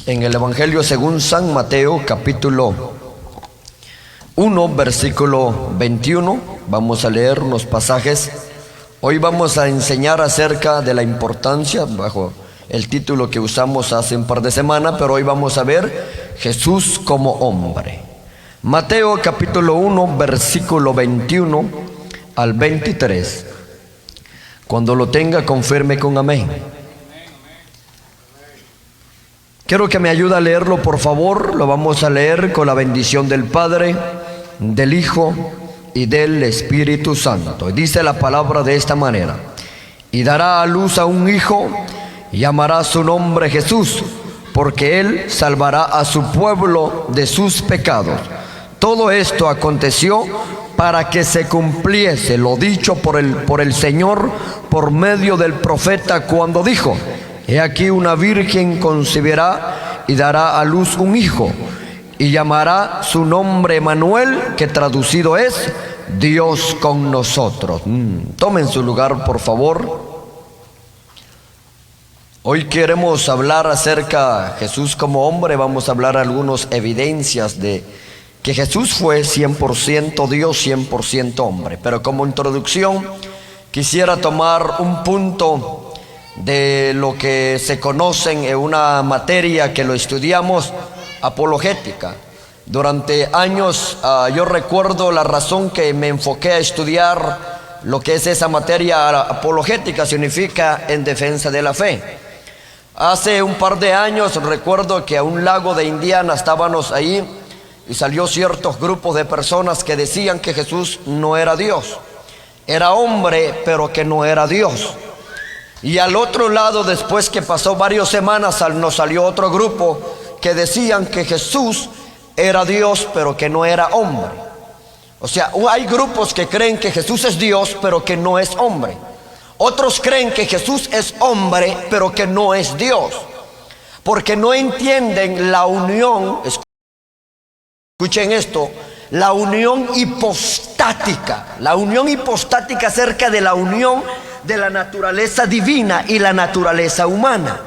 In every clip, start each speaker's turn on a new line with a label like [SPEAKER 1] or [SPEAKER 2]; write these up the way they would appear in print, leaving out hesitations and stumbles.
[SPEAKER 1] En el Evangelio según San Mateo, capítulo 1, versículo 21, vamos a leer unos pasajes. Hoy vamos a enseñar acerca de la importancia, bajo el título que usamos hace un par de semanas, pero hoy vamos a ver Jesús como hombre. Mateo capítulo 1, versículo 21 al 23. Cuando lo tenga, confirme con amén. Quiero que me ayude a leerlo, por favor. Lo vamos a leer con la bendición del Padre, del Hijo y del Espíritu Santo. Dice la palabra de esta manera: y dará a luz a un hijo, y llamará su nombre Jesús, porque él salvará a su pueblo de sus pecados. Todo esto aconteció para que se cumpliese lo dicho por el Señor por medio del profeta, cuando dijo: he aquí una virgen concebirá y dará a luz un hijo, y llamará su nombre Emmanuel, que traducido es Dios con nosotros. Tomen su lugar, por favor. Hoy queremos hablar acerca de Jesús como hombre. Vamos a hablar algunas evidencias de que Jesús fue 100% Dios, 100% hombre. Pero como introducción quisiera tomar un punto de lo que se conocen en una materia que lo estudiamos, apologética. Durante años yo recuerdo la razón que me enfoqué a estudiar lo que es esa materia. Apologética significa en defensa de la fe. Hace un par de años recuerdo que a un lago de Indiana estábamos ahí y salió ciertos grupos de personas que decían que Jesús no era Dios, era hombre pero que no era Dios. Y al otro lado, después que pasó varias semanas, nos salió otro grupo que decían que Jesús era Dios pero que no era hombre. O sea, hay grupos que creen que Jesús es Dios pero que no es hombre. Otros creen que Jesús es hombre pero que no es Dios, porque no entienden la unión, escuchen esto, la unión hipostática acerca de la unión de la naturaleza divina y la naturaleza humana.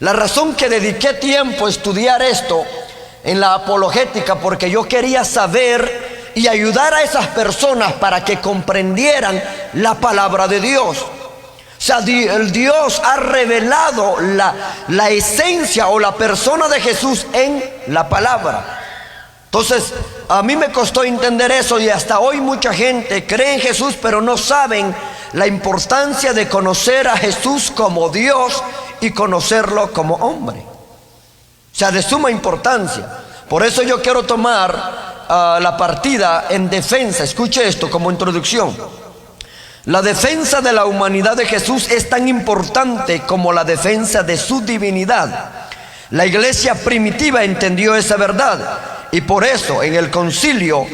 [SPEAKER 1] La razón que dediqué tiempo a estudiar esto en la apologética, porque yo quería saber y ayudar a esas personas para que comprendieran la palabra de Dios. O sea, el Dios ha revelado la esencia o la persona de Jesús en la palabra. Entonces, a mí me costó entender eso, y hasta hoy mucha gente cree en Jesús, pero no saben la importancia de conocer a Jesús como Dios y conocerlo como hombre. O sea, de suma importancia. Por eso yo quiero tomar la partida en defensa. Escuche esto como introducción. La defensa de la humanidad de Jesús es tan importante como la defensa de su divinidad. La iglesia primitiva entendió esa verdad, y por eso en el concilio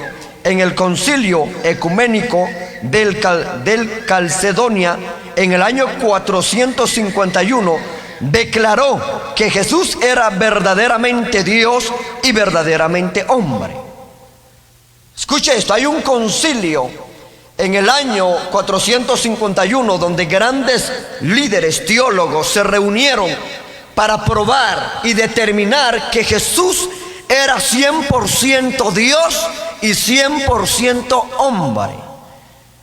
[SPEAKER 1] ecuménico del Calcedonia, en el año 451, declaró que Jesús era verdaderamente Dios y verdaderamente hombre. Escuche esto, hay un concilio en el año 451 donde grandes líderes teólogos se reunieron para probar y determinar que Jesús era 100% Dios y 100% hombre.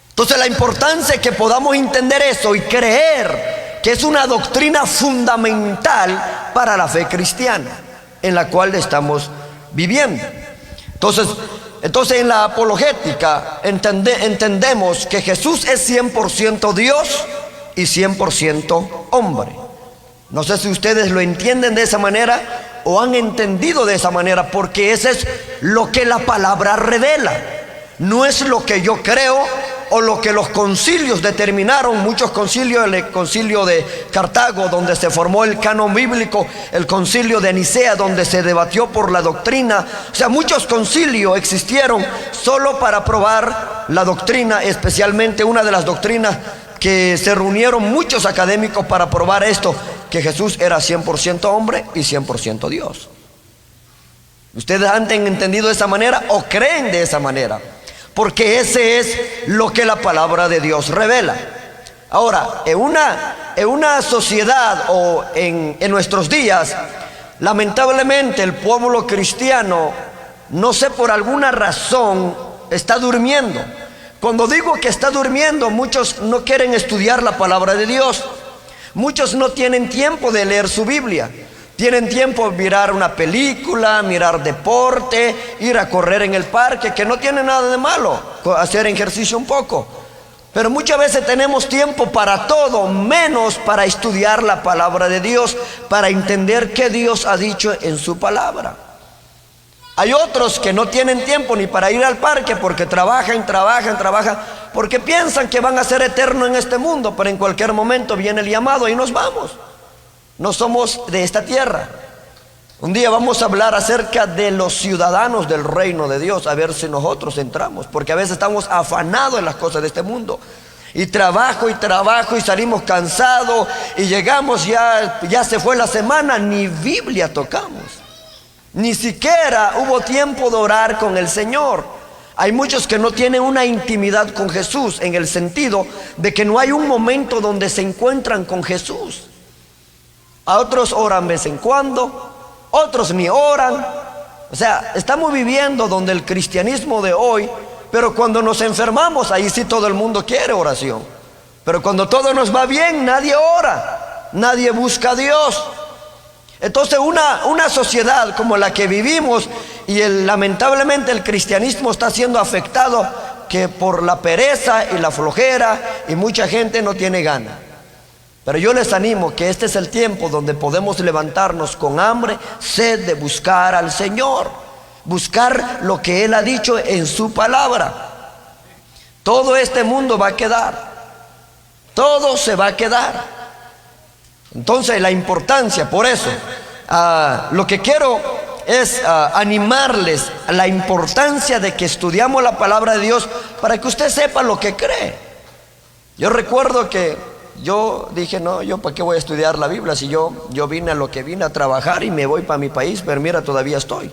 [SPEAKER 1] Entonces, la importancia es que podamos entender eso y creer que es una doctrina fundamental para la fe cristiana en la cual estamos viviendo. Entonces en la apologética entendemos que Jesús es 100% Dios y 100% hombre. No sé si ustedes lo entienden de esa manera o han entendido de esa manera, porque eso es lo que la palabra revela. No es lo que yo creo o lo que los concilios determinaron. Muchos concilios, el concilio de Cartago, donde se formó el canon bíblico, el concilio de Nicea, donde se debatió por la doctrina. O sea, muchos concilios existieron solo para probar la doctrina, especialmente una de las doctrinas que se reunieron muchos académicos para probar esto, que Jesús era 100% hombre y 100% Dios. ¿Ustedes han entendido de esa manera o creen de esa manera? Porque ese es lo que la palabra de Dios revela. Ahora, en una sociedad o en nuestros días, Lamentablemente el pueblo cristiano, no sé por alguna razón, está durmiendo. Cuando digo que está durmiendo, muchos no quieren estudiar la palabra de Dios. Muchos no tienen tiempo de leer su Biblia. Tienen tiempo de mirar una película, mirar deporte, ir a correr en el parque, que no tiene nada de malo, hacer ejercicio un poco. Pero muchas veces tenemos tiempo para todo, menos para estudiar la palabra de Dios, para entender qué Dios ha dicho en su palabra. Hay otros que no tienen tiempo ni para ir al parque porque trabajan, porque piensan que van a ser eternos en este mundo, pero en cualquier momento viene el llamado y nos vamos. No somos de esta tierra. Un día vamos a hablar acerca de los ciudadanos del reino de Dios, a ver si nosotros entramos, porque a veces estamos afanados en las cosas de este mundo. Y trabajo y salimos cansados y llegamos, ya se fue la semana, ni Biblia tocamos. Ni siquiera hubo tiempo de orar con el Señor. Hay muchos que no tienen una intimidad con Jesús, en el sentido de que no hay un momento donde se encuentran con Jesús. A otros oran de vez en cuando, otros ni oran. O sea, estamos viviendo donde el cristianismo de hoy, pero cuando nos enfermamos, ahí sí todo el mundo quiere oración. Pero cuando todo nos va bien, nadie ora, nadie busca a Dios. Entonces una sociedad como la que vivimos, y lamentablemente el cristianismo está siendo afectado que por la pereza y la flojera, y mucha gente no tiene gana. Pero yo les animo que este es el tiempo donde podemos levantarnos con hambre, sed de buscar al Señor, buscar lo que Él ha dicho en su palabra. Todo este mundo va a quedar, todo se va a quedar. Entonces la importancia, por eso, lo que quiero es animarles a la importancia de que estudiamos la palabra de Dios para que usted sepa lo que cree. Yo recuerdo que yo dije, no, yo para qué voy a estudiar la Biblia si yo vine a lo que vine a trabajar y me voy para mi país, pero mira, todavía estoy.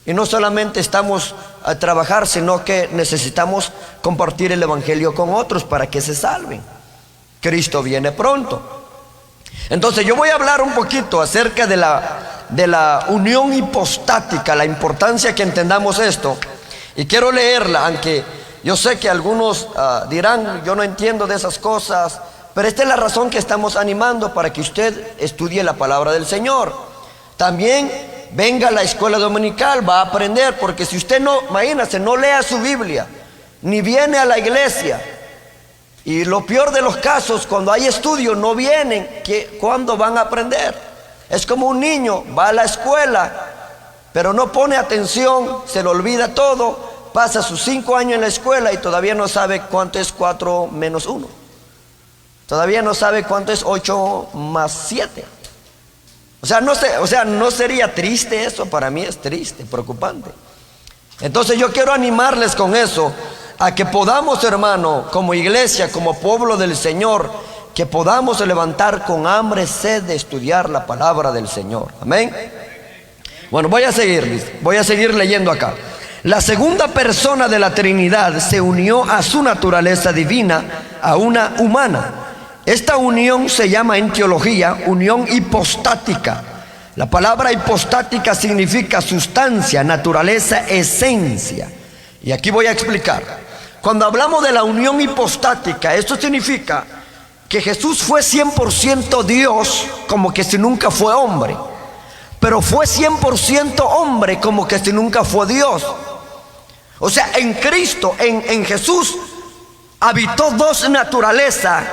[SPEAKER 1] Y no solamente estamos a trabajar, sino que necesitamos compartir el evangelio con otros para que se salven. Cristo viene pronto. Entonces yo voy a hablar un poquito acerca de la unión hipostática, la importancia que entendamos esto. Y quiero leerla, aunque yo sé que algunos dirán, yo no entiendo de esas cosas, pero esta es la razón que estamos animando para que usted estudie la palabra del Señor. También venga a la escuela dominical, va a aprender, porque si usted no, imagínese, no lea su Biblia, ni viene a la iglesia, y lo peor de los casos, cuando hay estudio no vienen, ¿cuándo van a aprender? Es como un niño, va a la escuela, pero no pone atención, se le olvida todo, pasa sus 5 años en la escuela y todavía no sabe cuánto es 4 menos 1. Todavía no sabe cuánto es 8 más 7. No sería triste eso. Para mí es triste, preocupante. Entonces yo quiero animarles con eso, a que podamos, hermano, como iglesia, como pueblo del Señor, que podamos levantar con hambre, sed de estudiar la palabra del Señor. Amén. Bueno, voy a seguir leyendo acá. La segunda persona de la Trinidad se unió a su naturaleza divina, a una humana. Esta unión se llama en teología unión hipostática. La palabra hipostática significa sustancia, naturaleza, esencia. Y aquí voy a explicar. Cuando hablamos de la unión hipostática, esto significa que Jesús fue 100% Dios, como que si nunca fue hombre. Pero fue 100% hombre, como que si nunca fue Dios. O sea, en Cristo, en Jesús, habitó dos naturalezas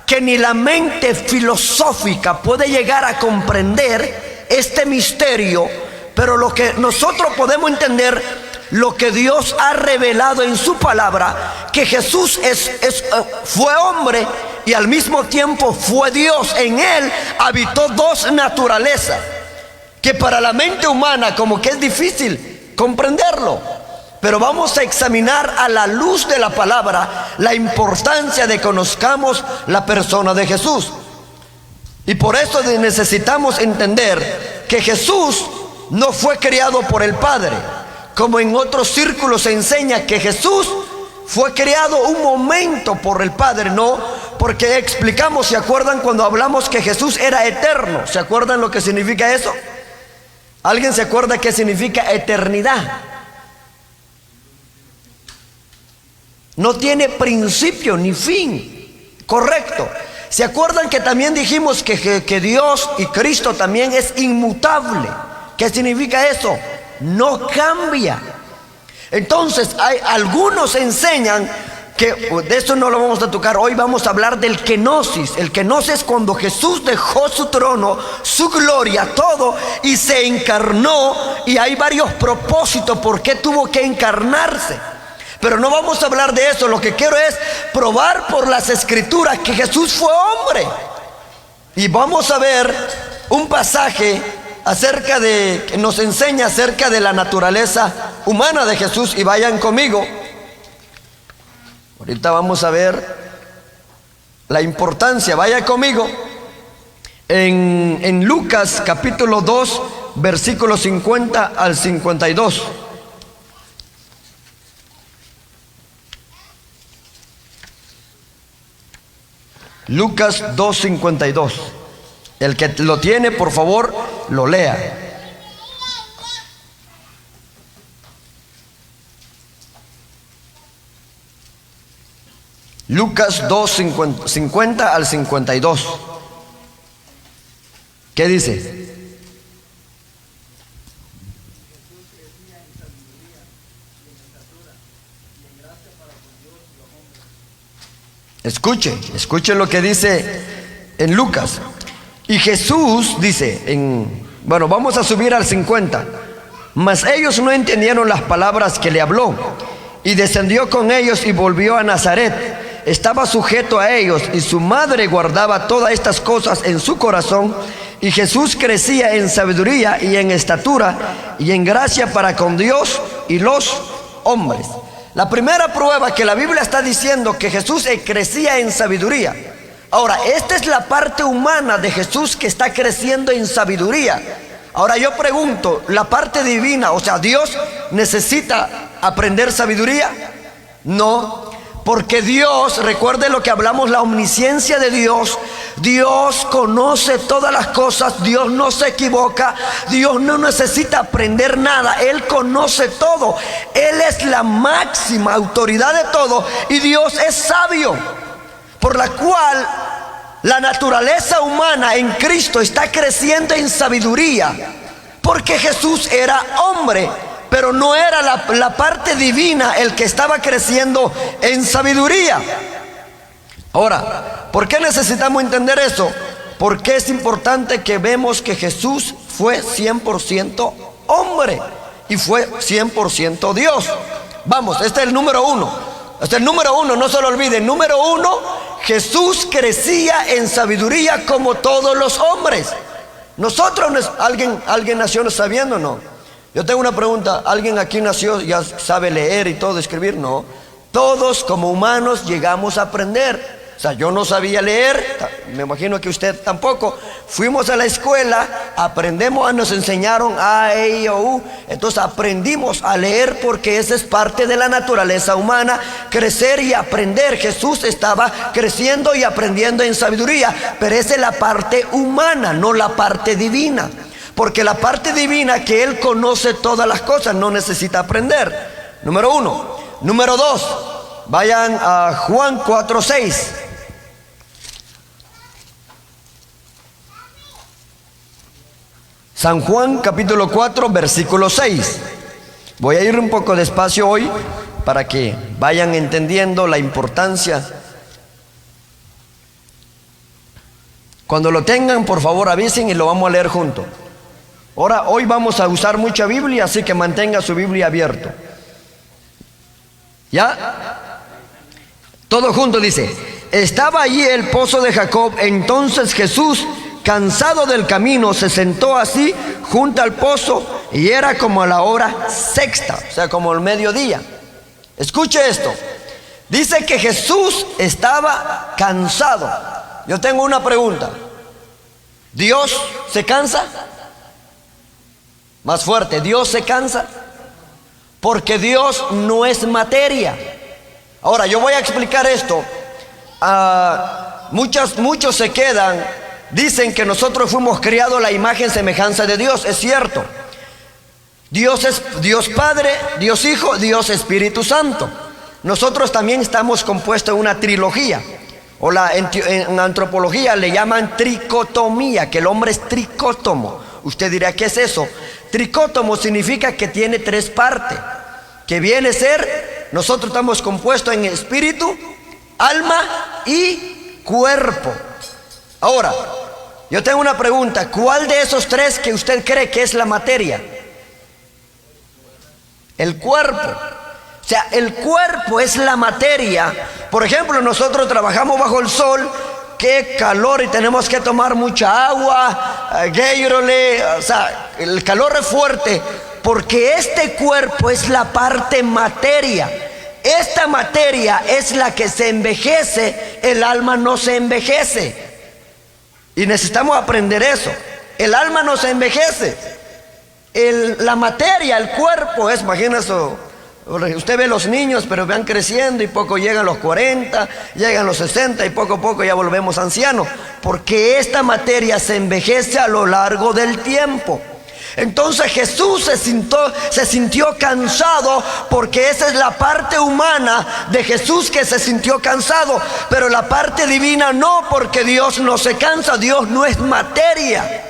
[SPEAKER 1] que ni la mente filosófica puede llegar a comprender este misterio. Pero lo que nosotros podemos entender, lo que Dios ha revelado en su palabra, que Jesús fue hombre y al mismo tiempo fue Dios. En Él habitó dos naturalezas que para la mente humana como que es difícil comprenderlo. Pero vamos a examinar a la luz de la palabra la importancia de que conozcamos la persona de Jesús. Y por eso necesitamos entender que Jesús no fue criado por el Padre, como en otros círculos se enseña que Jesús fue creado un momento por el Padre. No, porque explicamos, ¿se acuerdan cuando hablamos que Jesús era eterno? ¿Se acuerdan lo que significa eso? ¿Alguien se acuerda qué significa eternidad? No tiene principio ni fin. Correcto. ¿Se acuerdan que también dijimos que Dios y Cristo también es inmutable? ¿Qué significa eso? No cambia. Entonces, algunos enseñan que de eso no lo vamos a tocar. Hoy vamos a hablar del kenosis. El kenosis es cuando Jesús dejó su trono, su gloria, todo, y se encarnó. Y hay varios propósitos por qué tuvo que encarnarse. Pero no vamos a hablar de eso. Lo que quiero es probar por las escrituras que Jesús fue hombre. Y vamos a ver un pasaje que nos enseña acerca de la naturaleza humana de Jesús. Y vayan conmigo. Ahorita vamos a ver la importancia. Vaya conmigo en Lucas capítulo 2, versículos 50 al 52. Lucas 2:52. El que lo tiene, por favor, lo lea. Lucas 2:50 al 52. ¿Qué dice? Escuche lo que dice en Lucas. Y Jesús dice bueno, vamos a subir al 50. Mas ellos no entendieron las palabras que le habló. Y descendió con ellos y volvió a Nazaret. Estaba sujeto a ellos, y su madre guardaba todas estas cosas en su corazón. Y Jesús crecía en sabiduría y en estatura y en gracia para con Dios y los hombres. La primera prueba que la Biblia está diciendo que Jesús crecía en sabiduría. Ahora, esta es la parte humana de Jesús que está creciendo en sabiduría. Ahora yo pregunto, ¿la parte divina, o sea, Dios necesita aprender sabiduría? No, porque Dios, recuerde lo que hablamos, la omnisciencia de Dios. Dios conoce todas las cosas, Dios no se equivoca, Dios no necesita aprender nada, Él conoce todo. Él es la máxima autoridad de todo y Dios es sabio, por la cual la naturaleza humana en Cristo está creciendo en sabiduría, porque Jesús era hombre, pero no era la parte divina el que estaba creciendo en sabiduría. Ahora, ¿por qué necesitamos entender eso? Porque es importante que vemos que Jesús fue 100% hombre y fue 100% Dios. Vamos, este es el número uno. Este es el número uno, no se lo olviden. Número uno, Jesús crecía en sabiduría como todos los hombres. Nosotros, ¿alguien nació sabiendo o no? Yo tengo una pregunta, ¿alguien aquí nació, ya sabe leer y todo, escribir? No, todos como humanos llegamos a aprender. O sea, yo no sabía leer, me imagino que usted tampoco. Fuimos a la escuela, nos enseñaron A, E, I, O, U. Entonces aprendimos a leer porque esa es parte de la naturaleza humana, crecer y aprender. Jesús estaba creciendo y aprendiendo en sabiduría, pero esa es la parte humana, no la parte divina. Porque la parte divina, que Él conoce todas las cosas, no necesita aprender. Número uno. Número dos, vayan a Juan 4:6. San Juan capítulo 4, versículo 6. Voy a ir un poco despacio hoy para que vayan entendiendo la importancia. Cuando lo tengan, por favor avisen y lo vamos a leer juntos. Ahora, hoy vamos a usar mucha Biblia, así que mantenga su Biblia abierta. ¿Ya? Todo junto dice: estaba allí el pozo de Jacob. Entonces Jesús, cansado del camino, se sentó así junto al pozo, y era como a la hora sexta, o sea, como el mediodía. Escuche esto. Dice que Jesús estaba cansado. Yo tengo una pregunta. ¿Dios se cansa? Más fuerte, ¿Dios se cansa? Porque Dios no es materia. Ahora, yo voy a explicar esto. Muchos se quedan, dicen que nosotros fuimos criados a la imagen y semejanza de Dios. Es cierto, Dios es Dios Padre, Dios Hijo, Dios Espíritu Santo. Nosotros también estamos compuestos en una trilogía, o en antropología le llaman tricotomía, que el hombre es tricótomo. Usted dirá, ¿qué es eso? Tricótomo significa que tiene tres partes, que viene a ser, nosotros estamos compuestos en espíritu, alma y cuerpo. Ahora, yo tengo una pregunta: ¿cuál de esos tres que usted cree que es la materia? El cuerpo. O sea, el cuerpo es la materia. Por ejemplo, nosotros trabajamos bajo el sol, qué calor, y tenemos que tomar mucha agua, Gatorade, o sea, el calor es fuerte, porque este cuerpo es la parte materia. Esta materia es la que se envejece, el alma no se envejece. Y necesitamos aprender eso. El alma no se envejece. La materia, el cuerpo es, imagínense, usted ve los niños, pero van creciendo y poco llegan los 40, llegan los 60 y poco a poco ya volvemos ancianos, porque esta materia se envejece a lo largo del tiempo. Entonces Jesús se sintió cansado, porque esa es la parte humana de Jesús, que se sintió cansado, pero la parte divina no, porque Dios no se cansa. Dios no es materia.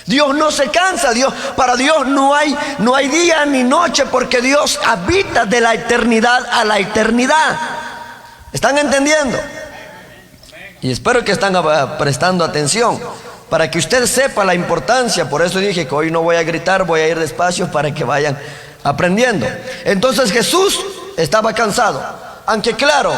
[SPEAKER 1] Dios no se cansa. Para Dios no hay día ni noche, porque Dios habita de la eternidad a la eternidad. ¿Están entendiendo? Y espero que están prestando atención, para que usted sepa la importancia. Por eso dije que hoy no voy a gritar, voy a ir despacio para que vayan aprendiendo. Entonces Jesús estaba cansado, aunque claro,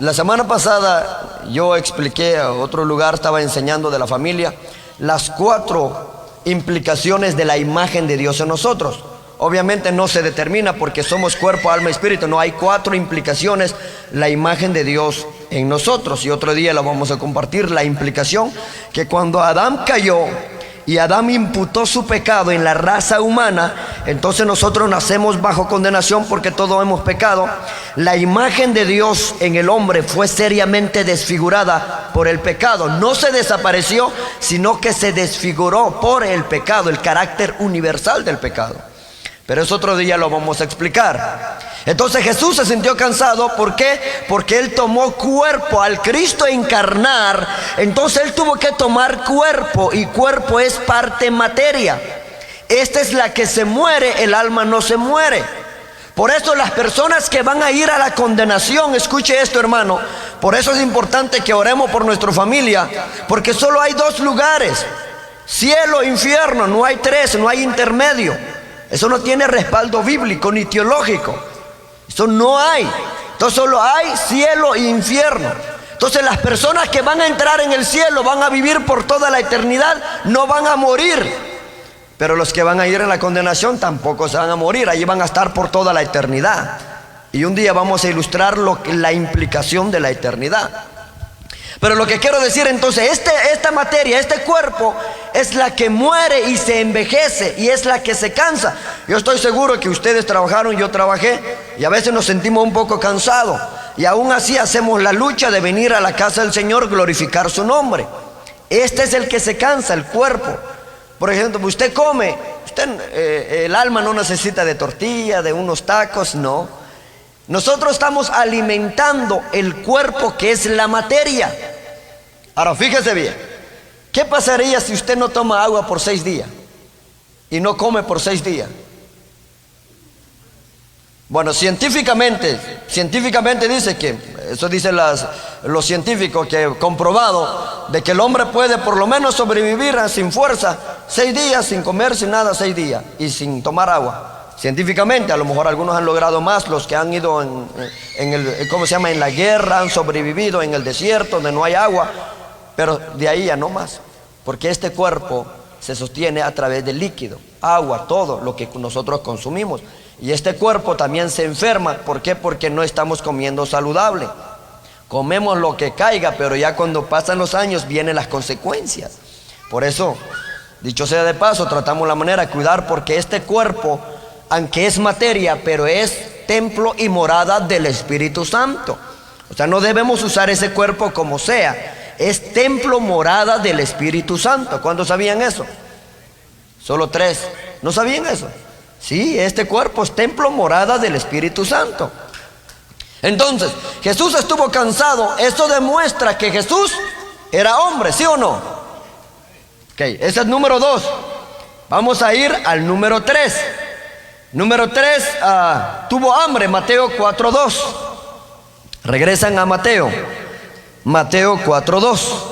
[SPEAKER 1] la semana pasada yo expliqué a otro lugar, estaba enseñando de la familia, las 4 implicaciones de la imagen de Dios en nosotros. Obviamente no se determina, porque somos cuerpo, alma y espíritu. No, hay 4 implicaciones la imagen de Dios en nosotros. Y otro día la vamos a compartir, la implicación que cuando Adán cayó y Adán imputó su pecado en la raza humana, entonces nosotros nacemos bajo condenación, porque todos hemos pecado. La imagen de Dios en el hombre fue seriamente desfigurada por el pecado. No se desapareció, sino que se desfiguró por el pecado, el carácter universal del pecado. Pero eso otro día lo vamos a explicar. Entonces Jesús se sintió cansado. ¿Por qué? Porque Él tomó cuerpo. Al Cristo encarnar, entonces Él tuvo que tomar cuerpo, y cuerpo es parte materia. Esta es la que se muere, el alma no se muere. Por eso las personas que van a ir a la condenación, escuche esto, hermano, por eso es importante que oremos por nuestra familia, porque solo hay 2 lugares: cielo e infierno. No hay 3, no hay intermedio. Eso no tiene respaldo bíblico ni teológico. Eso no hay. Entonces solo hay cielo e infierno. Entonces las personas que van a entrar en el cielo van a vivir por toda la eternidad, no van a morir. Pero los que van a ir en la condenación tampoco se van a morir, allí van a estar por toda la eternidad. Y un día vamos a ilustrar la implicación de la eternidad. Pero lo que quiero decir entonces, esta materia, este cuerpo, es la que muere y se envejece, y es la que se cansa. Yo estoy seguro que ustedes trabajaron, yo trabajé, y a veces nos sentimos un poco cansados, y aún así hacemos la lucha de venir a la casa del Señor, glorificar su nombre. Este es el que se cansa, el cuerpo. Por ejemplo, usted come, el alma no necesita de tortilla, de unos tacos, no. Nosotros estamos alimentando el cuerpo, que es la materia. Ahora fíjese bien, ¿qué pasaría si usted no toma agua por 6 días y no come por 6 días? Bueno, científicamente dice que, eso dicen los científicos, que comprobado de que el hombre puede por lo menos sobrevivir sin fuerza 6 días, sin comer, sin nada, 6 días, y sin tomar agua. Científicamente, a lo mejor algunos han logrado más, los que han ido en la guerra, han sobrevivido en el desierto donde no hay agua, pero de ahí ya no más, porque este cuerpo se sostiene a través del líquido, agua, todo lo que nosotros consumimos. Y este cuerpo también se enferma. ¿Por qué? Porque no estamos comiendo saludable. Comemos lo que caiga, pero ya cuando pasan los años vienen las consecuencias. Por eso, dicho sea de paso, tratamos la manera de cuidar, porque este cuerpo, aunque es materia, pero es templo y morada del Espíritu Santo. O sea, no debemos usar ese cuerpo como sea. Es templo, morada del Espíritu Santo. ¿Cuántos sabían eso? Solo 3. ¿No sabían eso? Sí, este cuerpo es templo, morada del Espíritu Santo. Entonces, Jesús estuvo cansado. Eso demuestra que Jesús era hombre, ¿sí o no? Ok, ese es el número 2. Vamos a ir al número 3. Número 3, tuvo hambre, Mateo 4:2. Regresan a Mateo. Mateo 4:2.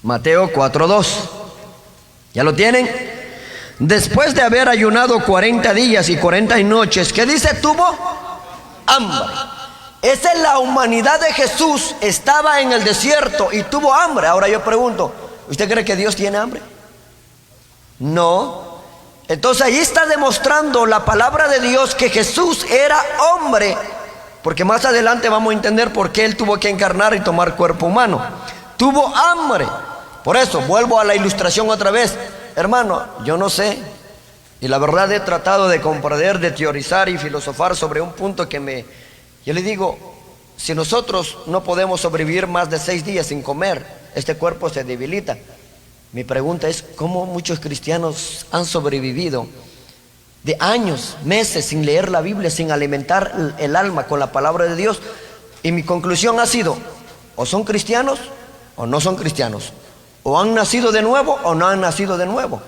[SPEAKER 1] Mateo 4:2. ¿Ya lo tienen? Después de haber ayunado 40 días y 40 noches, ¿qué dice? Tuvo hambre. Esa es la humanidad de Jesús. Estaba en el desierto y tuvo hambre. Ahora yo pregunto, ¿usted cree que Dios tiene hambre? No. Entonces ahí está demostrando la palabra de Dios que Jesús era hombre, porque más adelante vamos a entender por qué Él tuvo que encarnar y tomar cuerpo humano. Tuvo hambre. Por eso, vuelvo a la ilustración otra vez. Hermano, yo no sé, y la verdad he tratado de comprender, de teorizar y filosofar sobre un punto que yo le digo, si nosotros no podemos sobrevivir más de 6 días sin comer, este cuerpo se debilita. Mi pregunta es, ¿cómo muchos cristianos han sobrevivido de años, meses sin leer la Biblia, sin alimentar el alma con la palabra de Dios? Y mi conclusión ha sido, o son cristianos o no son cristianos. O han nacido de nuevo o no han nacido de nuevo.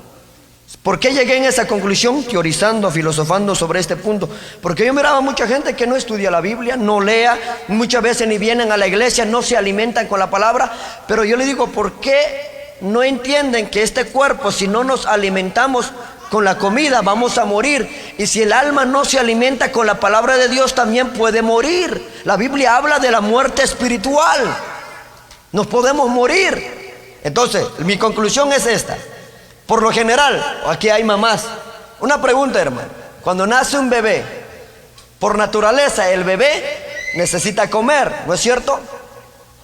[SPEAKER 1] ¿Por qué llegué en esa conclusión? Teorizando, filosofando sobre este punto. Porque yo miraba a mucha gente que no estudia la Biblia, no lea, muchas veces ni vienen a la iglesia, no se alimentan con la palabra. Pero yo le digo, ¿por qué no entienden que este cuerpo, si no nos alimentamos con la comida, vamos a morir? Y si el alma no se alimenta con la palabra de Dios, también puede morir. La Biblia habla de la muerte espiritual. Nos podemos morir. Entonces, mi conclusión es esta. Por lo general, aquí hay mamás. Una pregunta, hermano. Cuando nace un bebé, por naturaleza el bebé necesita comer, ¿no es cierto?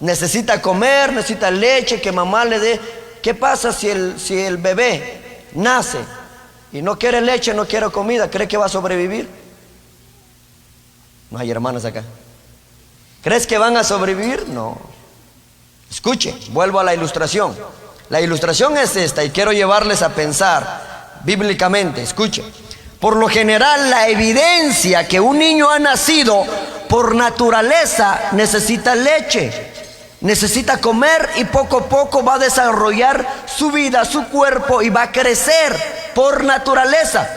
[SPEAKER 1] Necesita comer, necesita leche, que mamá le dé. ¿Qué pasa si el bebé nace y no quiere leche, no quiere comida? ¿Cree que va a sobrevivir? No hay hermanas acá. ¿Crees que van a sobrevivir? No. Escuche, vuelvo a la ilustración. La ilustración es esta y quiero llevarles a pensar bíblicamente. Escuche, por lo general la evidencia que un niño ha nacido por naturaleza necesita leche, necesita comer y poco a poco va a desarrollar su vida, su cuerpo y va a crecer por naturaleza.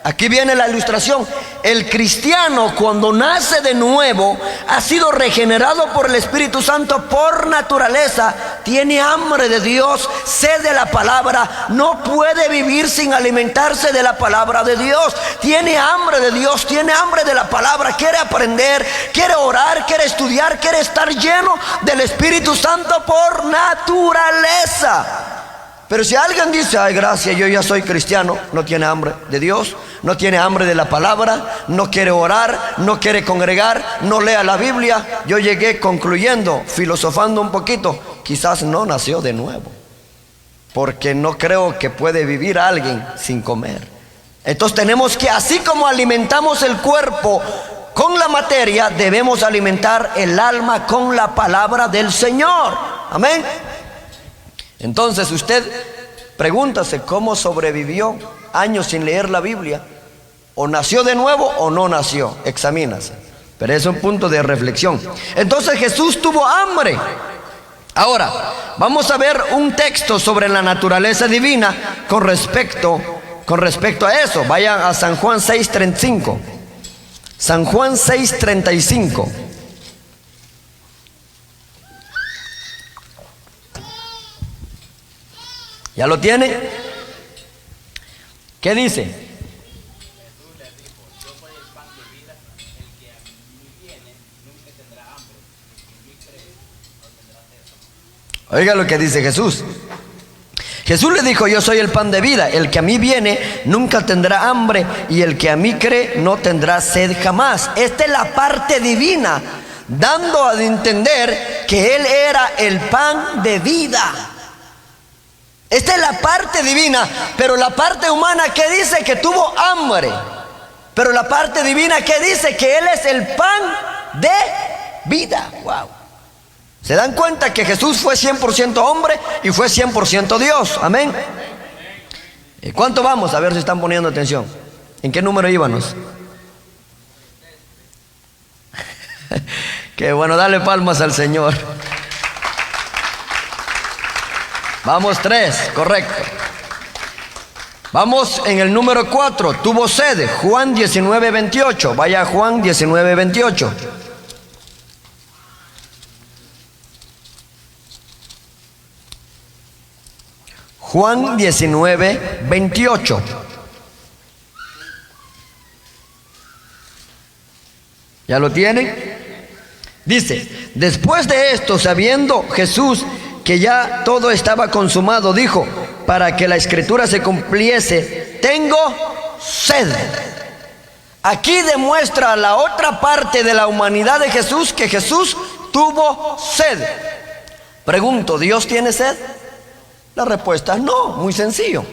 [SPEAKER 1] Aquí viene la ilustración. El cristiano, cuando nace de nuevo, ha sido regenerado por el Espíritu Santo por naturaleza, tiene hambre de Dios, sed de la palabra, no puede vivir sin alimentarse de la palabra de Dios. Tiene hambre de Dios, tiene hambre de la palabra, quiere aprender, quiere orar, quiere estudiar, quiere estar lleno del Espíritu Santo por naturaleza. Pero si alguien dice, ay, gracias, yo ya soy cristiano, no tiene hambre de Dios, no tiene hambre de la palabra, no quiere orar, no quiere congregar, no lea la Biblia, yo llegué concluyendo, filosofando un poquito, quizás no nació de nuevo, porque no creo que puede vivir alguien sin comer. Entonces tenemos que, así como alimentamos el cuerpo con la materia, debemos alimentar el alma con la palabra del Señor. Amén. Entonces usted pregúntase cómo sobrevivió años sin leer la Biblia. O nació de nuevo o no nació. Examínase. Pero es un punto de reflexión. Entonces Jesús tuvo hambre. Ahora, vamos a ver un texto sobre la naturaleza divina con respecto a eso. Vayan a San Juan 6:35. San Juan 6:35. ¿Ya lo tiene? ¿Qué dice? Oiga lo que dice Jesús. Jesús le dijo, yo soy el pan de vida, el que a mí viene nunca tendrá hambre y el que a mí cree no tendrá sed jamás. Esta es la parte divina, dando a entender que Él era el pan de vida. Esta es la parte divina, pero la parte humana que dice que tuvo hambre, pero la parte divina que dice que Él es el pan de vida. Wow. ¿Se dan cuenta que Jesús fue 100% hombre y fue 100% Dios? Amén. ¿Y cuánto vamos? A ver si están poniendo atención. ¿En qué número íbamos? Qué bueno, dale palmas al Señor. Vamos 3, correcto. Vamos en el número 4, tuvo sed, Juan 19:28. Vaya a Juan 19:28. Juan 19:28. ¿Ya lo tienen? Dice, después de esto, sabiendo Jesús que ya todo estaba consumado, dijo, para que la escritura se cumpliese, tengo sed. Aquí demuestra la otra parte de la humanidad de Jesús, que Jesús tuvo sed. Pregunto, ¿Dios tiene sed? La respuesta es no, muy sencillo.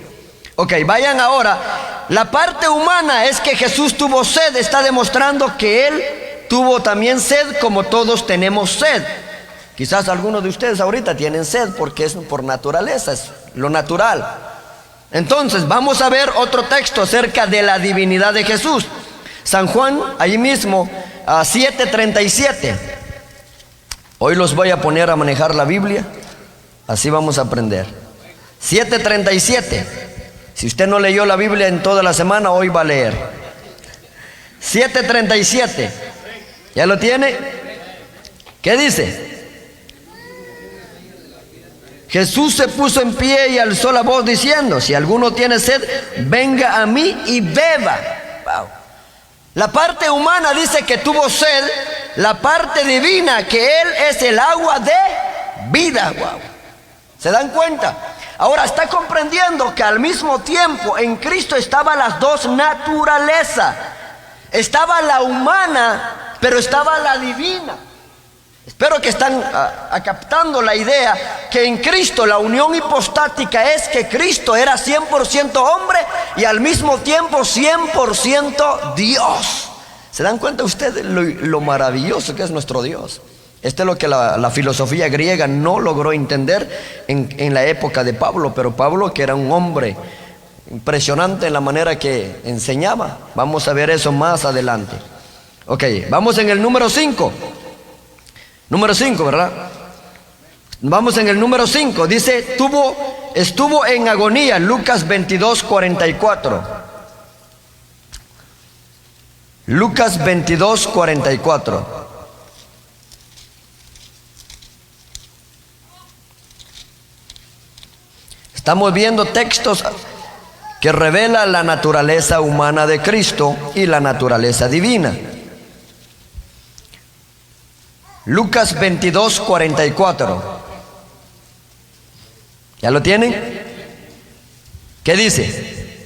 [SPEAKER 1] Ok, vayan ahora. La parte humana es que Jesús tuvo sed, está demostrando que Él tuvo también sed como todos tenemos sed. Quizás algunos de ustedes ahorita tienen sed porque es por naturaleza, es lo natural. Entonces vamos a ver otro texto acerca de la divinidad de Jesús. San Juan, ahí mismo, a 7:37. Hoy los voy a poner a manejar la Biblia, así vamos a aprender. 7:37. Si usted no leyó la Biblia en toda la semana, hoy va a leer. 7:37. ¿Ya lo tiene? ¿Qué dice? Jesús se puso en pie y alzó la voz diciendo, si alguno tiene sed, venga a mí y beba. Wow. La parte humana dice que tuvo sed, la parte divina que Él es el agua de vida. Wow. ¿Se dan cuenta? Ahora está comprendiendo que al mismo tiempo en Cristo estaban las dos naturalezas. Estaba la humana, pero estaba la divina. Espero que están captando la idea que en Cristo la unión hipostática es que Cristo era 100% hombre y al mismo tiempo 100% Dios. ¿Se dan cuenta ustedes lo maravilloso que es nuestro Dios? Esto es lo que la filosofía griega no logró entender en la época de Pablo, pero Pablo, que era un hombre impresionante en la manera que enseñaba, vamos a ver eso más adelante. Ok, vamos en el número 5. Número 5, ¿verdad? Vamos en el número 5. Dice, estuvo en agonía. Lucas 22:44. Lucas 22:44. Estamos viendo textos que revelan la naturaleza humana de Cristo y la naturaleza divina. Lucas 22:44. ¿Ya lo tienen? ¿Qué dice?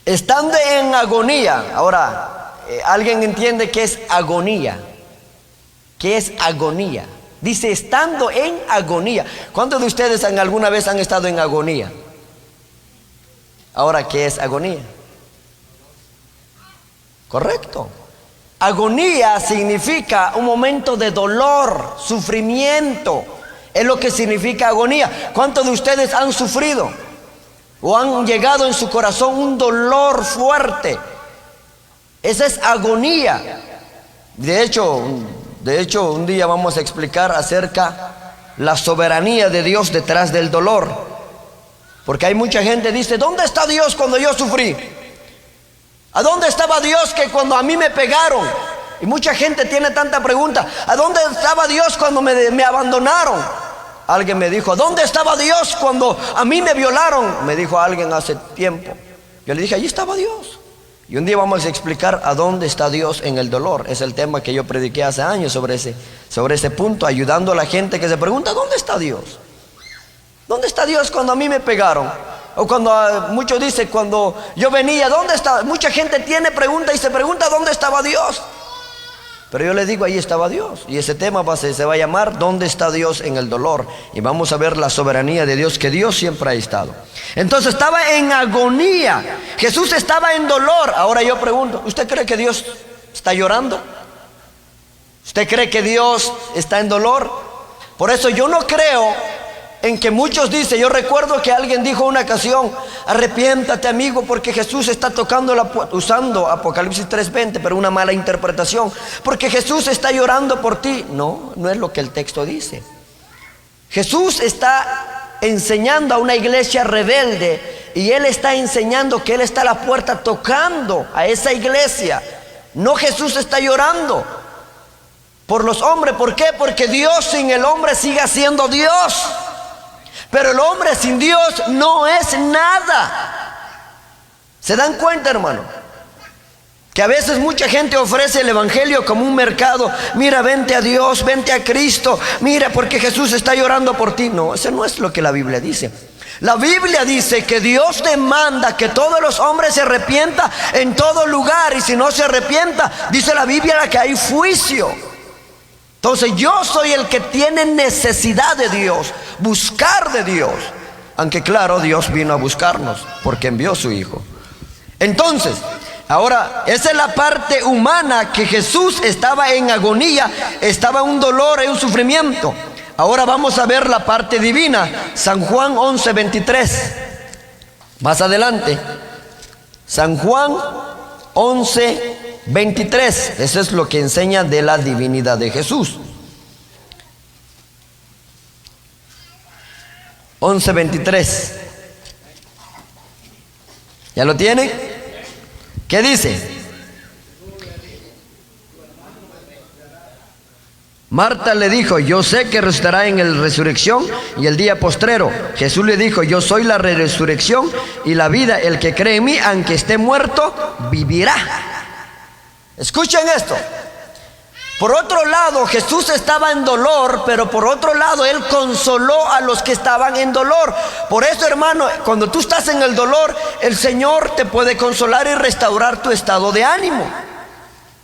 [SPEAKER 1] Estando en agonía. Ahora, ¿alguien entiende qué es agonía? ¿Qué es agonía? Dice, estando en agonía. ¿Cuántos de ustedes alguna vez han estado en agonía? Ahora, ¿qué es agonía? Correcto. Agonía significa un momento de dolor, sufrimiento. Es lo que significa agonía. ¿Cuántos de ustedes han sufrido o han llegado en su corazón un dolor fuerte? Esa es agonía. De hecho, un día vamos a explicar acerca de la soberanía de Dios detrás del dolor. Porque hay mucha gente que dice, ¿dónde está Dios cuando yo sufrí? ¿A dónde estaba Dios que cuando a mí me pegaron? Y mucha gente tiene tanta pregunta, ¿a dónde estaba Dios cuando me abandonaron? Alguien me dijo, ¿dónde estaba Dios cuando a mí me violaron? Me dijo alguien hace tiempo. Yo le dije, allí estaba Dios. Y un día vamos a explicar a dónde está Dios en el dolor. Es el tema que yo prediqué hace años sobre ese punto, ayudando a la gente que se pregunta, ¿dónde está Dios? ¿Dónde está Dios cuando a mí me pegaron? O cuando muchos dicen, cuando yo venía, ¿dónde estaba? Mucha gente tiene preguntas y se pregunta, ¿dónde estaba Dios? Pero yo le digo, ahí estaba Dios. Y ese tema se va a llamar ¿dónde está Dios en el dolor? Y vamos a ver la soberanía de Dios, que Dios siempre ha estado. Entonces estaba en agonía. Jesús estaba en dolor. Ahora yo pregunto, ¿usted cree que Dios está llorando? ¿Usted cree que Dios está en dolor? Por eso yo no creo en que muchos dicen, yo recuerdo que alguien dijo una ocasión, arrepiéntate amigo porque Jesús está tocando la puerta, usando Apocalipsis 3:20, pero una mala interpretación, porque Jesús está llorando por ti. No, no es lo que el texto dice. Jesús está enseñando a una iglesia rebelde y Él está enseñando que Él está a la puerta tocando a esa iglesia. No, Jesús está llorando por los hombres. ¿Por qué? Porque Dios sin el hombre sigue siendo Dios. Pero el hombre sin Dios no es nada. ¿Se dan cuenta, hermano? Que a veces mucha gente ofrece el evangelio como un mercado. Mira, vente a Dios, vente a Cristo. Mira, porque Jesús está llorando por ti. No, eso no es lo que la Biblia dice. La Biblia dice que Dios demanda que todos los hombres se arrepientan en todo lugar. Y si no se arrepienta, dice la Biblia que hay juicio. Entonces yo soy el que tiene necesidad de Dios, buscar de Dios. Aunque claro, Dios vino a buscarnos porque envió a su Hijo. Entonces, ahora, esa es la parte humana, que Jesús estaba en agonía, estaba en un dolor, en un sufrimiento. Ahora vamos a ver la parte divina. San Juan 11:23. Más adelante. San Juan 11:23. Eso es lo que enseña de la divinidad de Jesús. 11:23. ¿Ya lo tienen? ¿Qué dice? Marta le dijo, yo sé que resucitará en la resurrección y el día postrero. Jesús le dijo, yo soy la resurrección y la vida. El que cree en mí, aunque esté muerto, vivirá. Escuchen esto. Por otro lado, Jesús estaba en dolor, pero por otro lado, Él consoló a los que estaban en dolor. Por eso, hermano, cuando tú estás en el dolor, el Señor te puede consolar y restaurar tu estado de ánimo.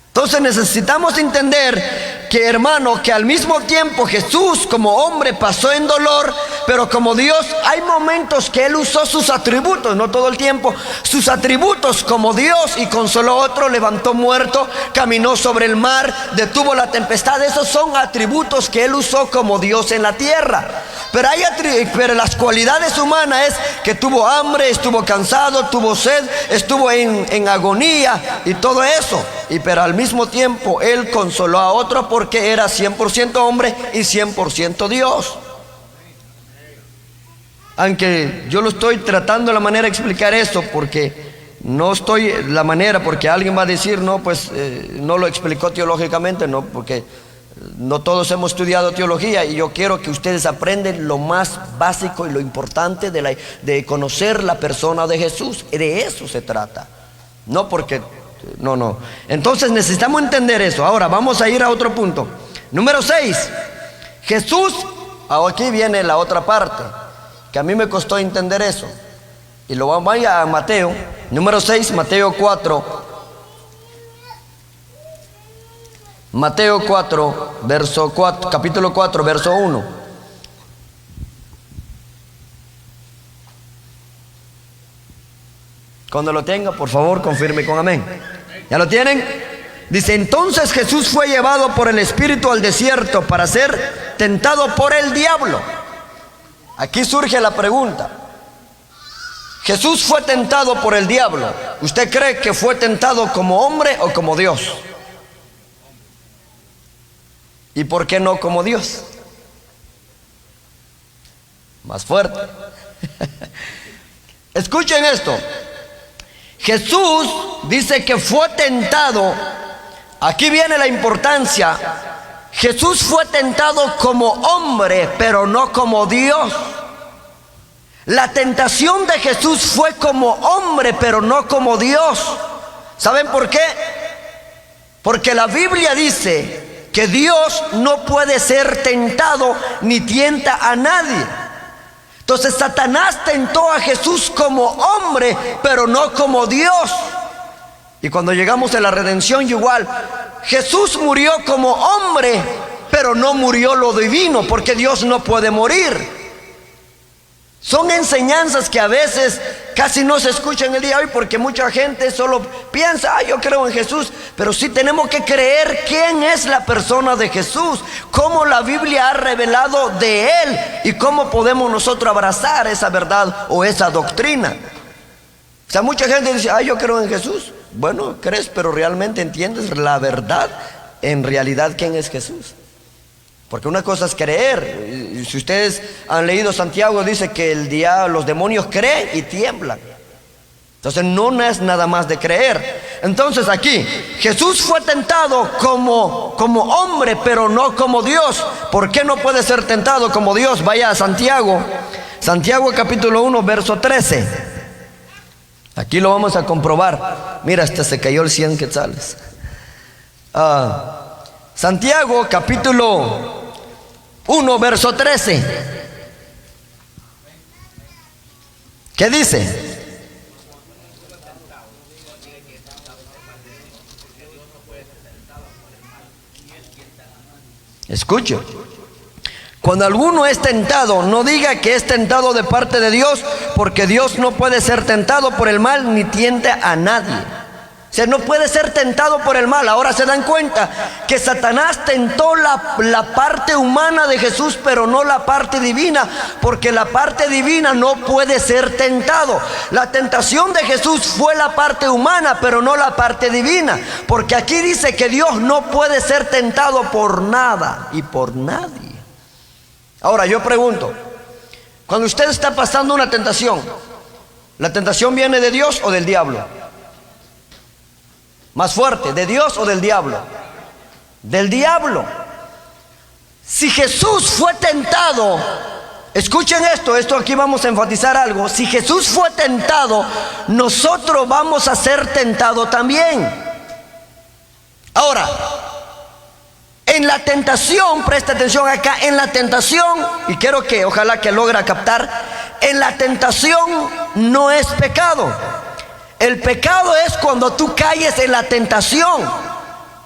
[SPEAKER 1] Entonces necesitamos entender que, hermano, que al mismo tiempo Jesús como hombre pasó en dolor, pero como Dios hay momentos que Él usó sus atributos, no todo el tiempo, sus atributos como Dios, y consoló a otro, levantó muerto, caminó sobre el mar, detuvo la tempestad. Esos son atributos que Él usó como Dios en la tierra. Pero las cualidades humanas es que tuvo hambre, estuvo cansado, tuvo sed, estuvo en agonía y todo eso. Pero al mismo tiempo Él consoló a otro porque era 100% hombre y 100% Dios. Aunque yo lo estoy tratando de la manera de explicar eso, porque no estoy la manera, porque alguien va a decir, no, pues no lo explicó teológicamente, no, porque no todos hemos estudiado teología, y yo quiero que ustedes aprendan lo más básico y lo importante de conocer la persona de Jesús. De eso se trata, no porque... No. Entonces necesitamos entender eso. Ahora vamos a ir a otro punto. Número 6. Jesús, aquí viene la otra parte, que a mí me costó entender eso. Y lo vaya a Mateo, número 6, Mateo 4. Mateo 4, verso 4, capítulo 4, verso 1. Cuando lo tenga, por favor, confirme con amén. ¿Ya lo tienen? Dice, entonces Jesús fue llevado por el Espíritu al desierto para ser tentado por el diablo. Aquí surge la pregunta. Jesús fue tentado por el diablo. ¿Usted cree que fue tentado como hombre o como Dios? ¿Y por qué no como Dios? Más fuerte. Escuchen esto. Jesús dice que fue tentado. Aquí viene la importancia. Jesús fue tentado como hombre, pero no como Dios. La tentación de Jesús fue como hombre, pero no como Dios. ¿Saben por qué? Porque la Biblia dice que Dios no puede ser tentado ni tienta a nadie. Entonces Satanás tentó a Jesús como hombre, pero no como Dios. Y cuando llegamos a la redención, igual, Jesús murió como hombre, pero no murió lo divino, porque Dios no puede morir. Son enseñanzas que a veces casi no se escuchan el día de hoy, porque mucha gente solo piensa, yo creo en Jesús, pero sí tenemos que creer quién es la persona de Jesús, cómo la Biblia ha revelado de Él y cómo podemos nosotros abrazar esa verdad o esa doctrina. O sea, mucha gente dice, yo creo en Jesús. Bueno, crees, pero realmente entiendes la verdad, en realidad quién es Jesús. Porque una cosa es creer. Si ustedes han leído Santiago, dice que los demonios creen y tiemblan. Entonces no es nada más de creer. Entonces aquí, Jesús fue tentado como hombre, pero no como Dios. ¿Por qué no puede ser tentado como Dios? Vaya a Santiago. Santiago capítulo 1, verso 13. Aquí lo vamos a comprobar. Mira, hasta se cayó el 100 quetzales. Santiago capítulo 1, verso 13. ¿Qué dice? Escuche. Cuando alguno es tentado, no diga que es tentado de parte de Dios, porque Dios no puede ser tentado por el mal ni tienta a nadie. O sea, no puede ser tentado por el mal. Ahora se dan cuenta que Satanás tentó la parte humana de Jesús, pero no la parte divina, porque la parte divina no puede ser tentado. La tentación de Jesús fue la parte humana, pero no la parte divina, porque aquí dice que Dios no puede ser tentado por nada y por nadie. Ahora yo pregunto, cuando usted está pasando una tentación, ¿la tentación viene de Dios o del diablo? Más fuerte, ¿de Dios o del diablo? Del diablo. Si Jesús fue tentado, escuchen esto aquí vamos a enfatizar algo. Si Jesús fue tentado, nosotros vamos a ser tentados también. Ahora, en la tentación, presta atención acá, en la tentación, y quiero que ojalá que logre captar, en la tentación no es pecado. El pecado es cuando tú caes en la tentación.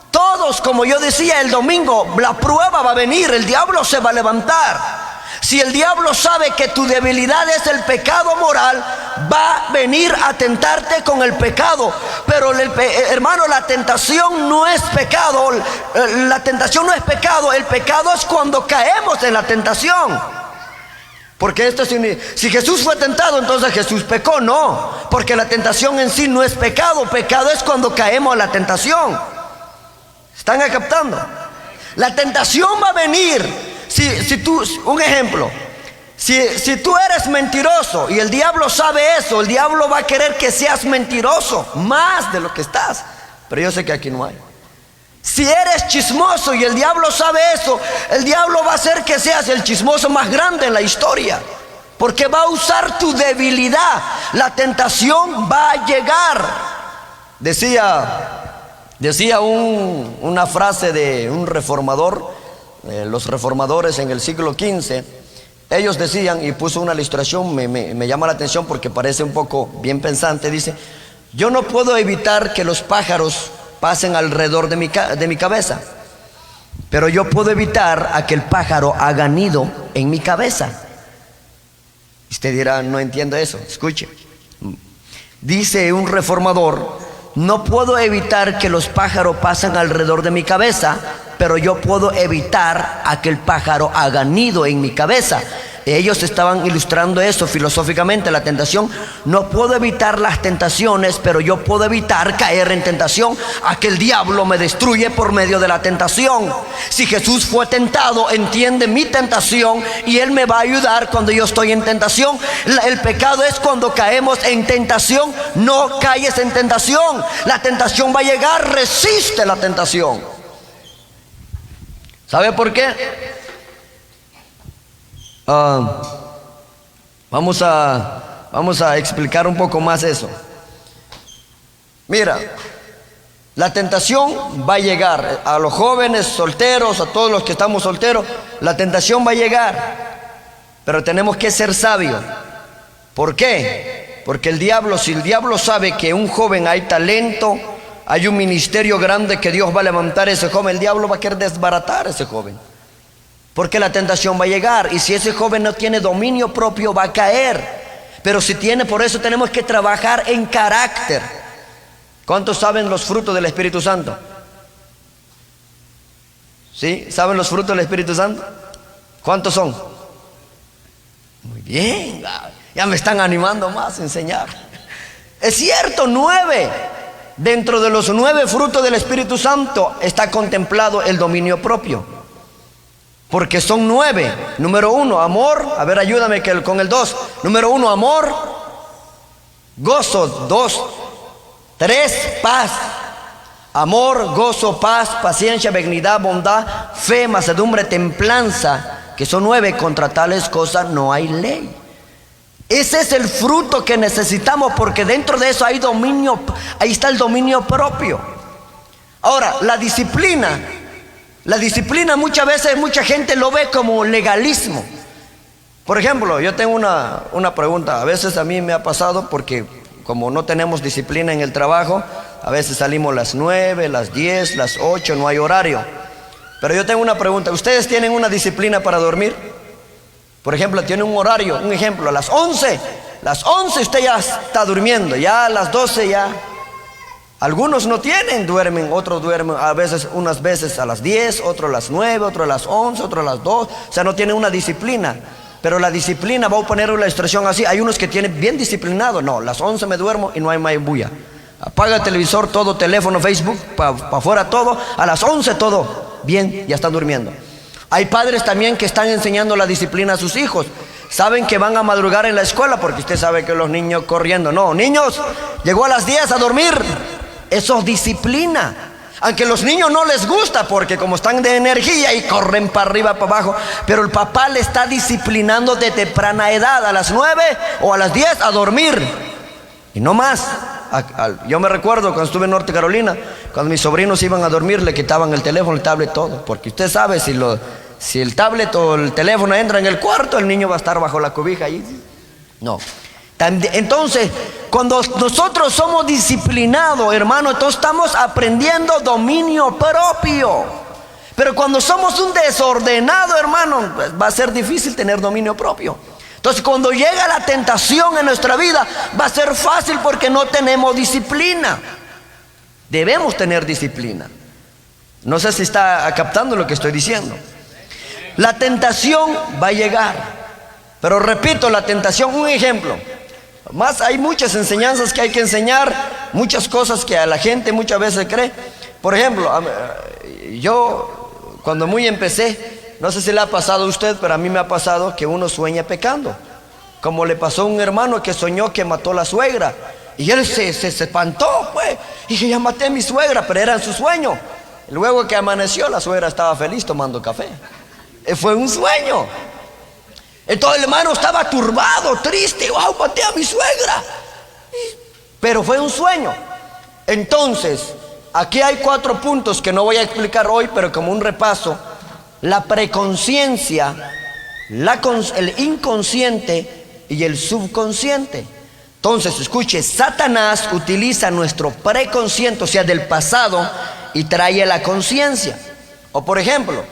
[SPEAKER 1] Todos, como yo decía el domingo, la prueba va a venir, el diablo se va a levantar. Si el diablo sabe que tu debilidad es el pecado moral, va a venir a tentarte con el pecado. Pero hermano, la tentación no es pecado. La tentación no es pecado. El pecado es cuando caemos en la tentación. Porque si Jesús fue tentado, entonces Jesús pecó. No, porque la tentación en sí no es pecado. Pecado es cuando caemos en la tentación. ¿Están captando? La tentación va a venir. Si tú, un ejemplo, si tú eres mentiroso y el diablo sabe eso, el diablo va a querer que seas mentiroso más de lo que estás. Pero yo sé que aquí no hay. Si eres chismoso y el diablo sabe eso, el diablo va a hacer que seas el chismoso más grande en la historia, porque va a usar tu debilidad. La tentación va a llegar. Decía una frase de un reformador. Los reformadores en el siglo XV, ellos decían, y puso una ilustración, me llama la atención porque parece un poco bien pensante. Dice: yo no puedo evitar que los pájaros pasen alrededor de mi cabeza, pero yo puedo evitar a que el pájaro haga nido en mi cabeza. Usted dirá: no entiendo eso. Escuche, dice un reformador: no puedo evitar que los pájaros pasen alrededor de mi cabeza, pero yo puedo evitar a que el pájaro haga nido en mi cabeza. Ellos estaban ilustrando eso filosóficamente, la tentación. No puedo evitar las tentaciones, pero yo puedo evitar caer en tentación, a que el diablo me destruye por medio de la tentación. Si Jesús fue tentado, entiende mi tentación y Él me va a ayudar cuando yo estoy en tentación. El pecado es cuando caemos en tentación. No caigas en tentación. La tentación va a llegar, resiste la tentación. ¿Sabe por qué? Vamos a explicar un poco más eso. Mira, la tentación va a llegar a los jóvenes solteros, a todos los que estamos solteros. La tentación va a llegar, pero tenemos que ser sabios. ¿Por qué? Porque si el diablo sabe que un joven hay talento, hay un ministerio grande que Dios va a levantar a ese joven, el diablo va a querer desbaratar a ese joven. Porque la tentación va a llegar, y si ese joven no tiene dominio propio va a caer. Pero si tiene, por eso tenemos que trabajar en carácter. ¿Cuántos saben los frutos del Espíritu Santo? ¿Sí? ¿Saben los frutos del Espíritu Santo? ¿Cuántos son? Muy bien, ya me están animando más a enseñar. Es cierto, 9. Dentro de los 9 frutos del Espíritu Santo está contemplado el dominio propio. Porque son 9. Número 1, amor. A ver, ayúdame con el 2. Número 1, amor. Gozo. 2. 3, paz. Amor, gozo, paz, paciencia, benignidad, bondad, fe, mansedumbre, templanza. Que son 9. Contra tales cosas no hay ley. Ese es el fruto que necesitamos, porque dentro de eso hay dominio. Ahí está el dominio propio. Ahora, la disciplina muchas veces mucha gente lo ve como legalismo. Por ejemplo, yo tengo una pregunta. A veces a mí me ha pasado, porque como no tenemos disciplina en el trabajo, a veces salimos las 9, las 10, las 8, no hay horario. Pero yo tengo una pregunta. ¿Ustedes tienen una disciplina para dormir? Por ejemplo, tiene un horario, un ejemplo, a las 11. Las 11 usted ya está durmiendo, ya a las 12 ya. Algunos no tienen, duermen, otros duermen a veces, unas veces a las 10, otros a las 9, otros a las 11, otros a las 2. O sea, no tienen una disciplina. Pero la disciplina, voy a poner la expresión así, hay unos que tienen bien disciplinado. No, las 11 me duermo y no hay más bulla. Apaga el televisor, todo, teléfono, Facebook, para afuera todo. A las 11 todo, bien, ya están durmiendo. Hay padres también que están enseñando la disciplina a sus hijos. Saben que van a madrugar en la escuela, porque usted sabe que los niños corriendo. No, niños, llegó a las 10 a dormir. Eso es disciplina. Aunque a los niños no les gusta, porque como están de energía y corren para arriba, para abajo. Pero el papá le está disciplinando de temprana edad. A las 9 o a las 10 a dormir. Y no más. Yo me recuerdo cuando estuve en Norte Carolina, cuando mis sobrinos iban a dormir, le quitaban el teléfono, el tablet, todo. Porque usted sabe, si el tablet o el teléfono entra en el cuarto, el niño va a estar bajo la cobija ahí. No. Entonces, cuando nosotros somos disciplinados, hermano, entonces estamos aprendiendo dominio propio. Pero cuando somos un desordenado, hermano, pues va a ser difícil tener dominio propio. Entonces, cuando llega la tentación en nuestra vida, va a ser fácil porque no tenemos disciplina. Debemos tener disciplina. No sé si está captando lo que estoy diciendo. La tentación va a llegar. Pero repito, la tentación, un ejemplo. Más hay muchas enseñanzas que hay que enseñar, muchas cosas que a la gente muchas veces cree. Por ejemplo, yo cuando muy empecé, no sé si le ha pasado a usted, pero a mí me ha pasado que uno sueña pecando. Como le pasó a un hermano que soñó que mató a la suegra. Y él se espantó, pues. Y dije, ya maté a mi suegra, pero era en su sueño. Luego que amaneció, la suegra estaba feliz tomando café. Fue un sueño. Entonces el hermano estaba turbado, triste. ¡Wow! Maté a mi suegra. Pero fue un sueño. Entonces, aquí hay 4 puntos que no voy a explicar hoy, pero como un repaso. La preconciencia, el inconsciente y el subconsciente. Entonces, escuche, Satanás utiliza nuestro preconsciente, o sea, del pasado, y trae la conciencia. O por ejemplo,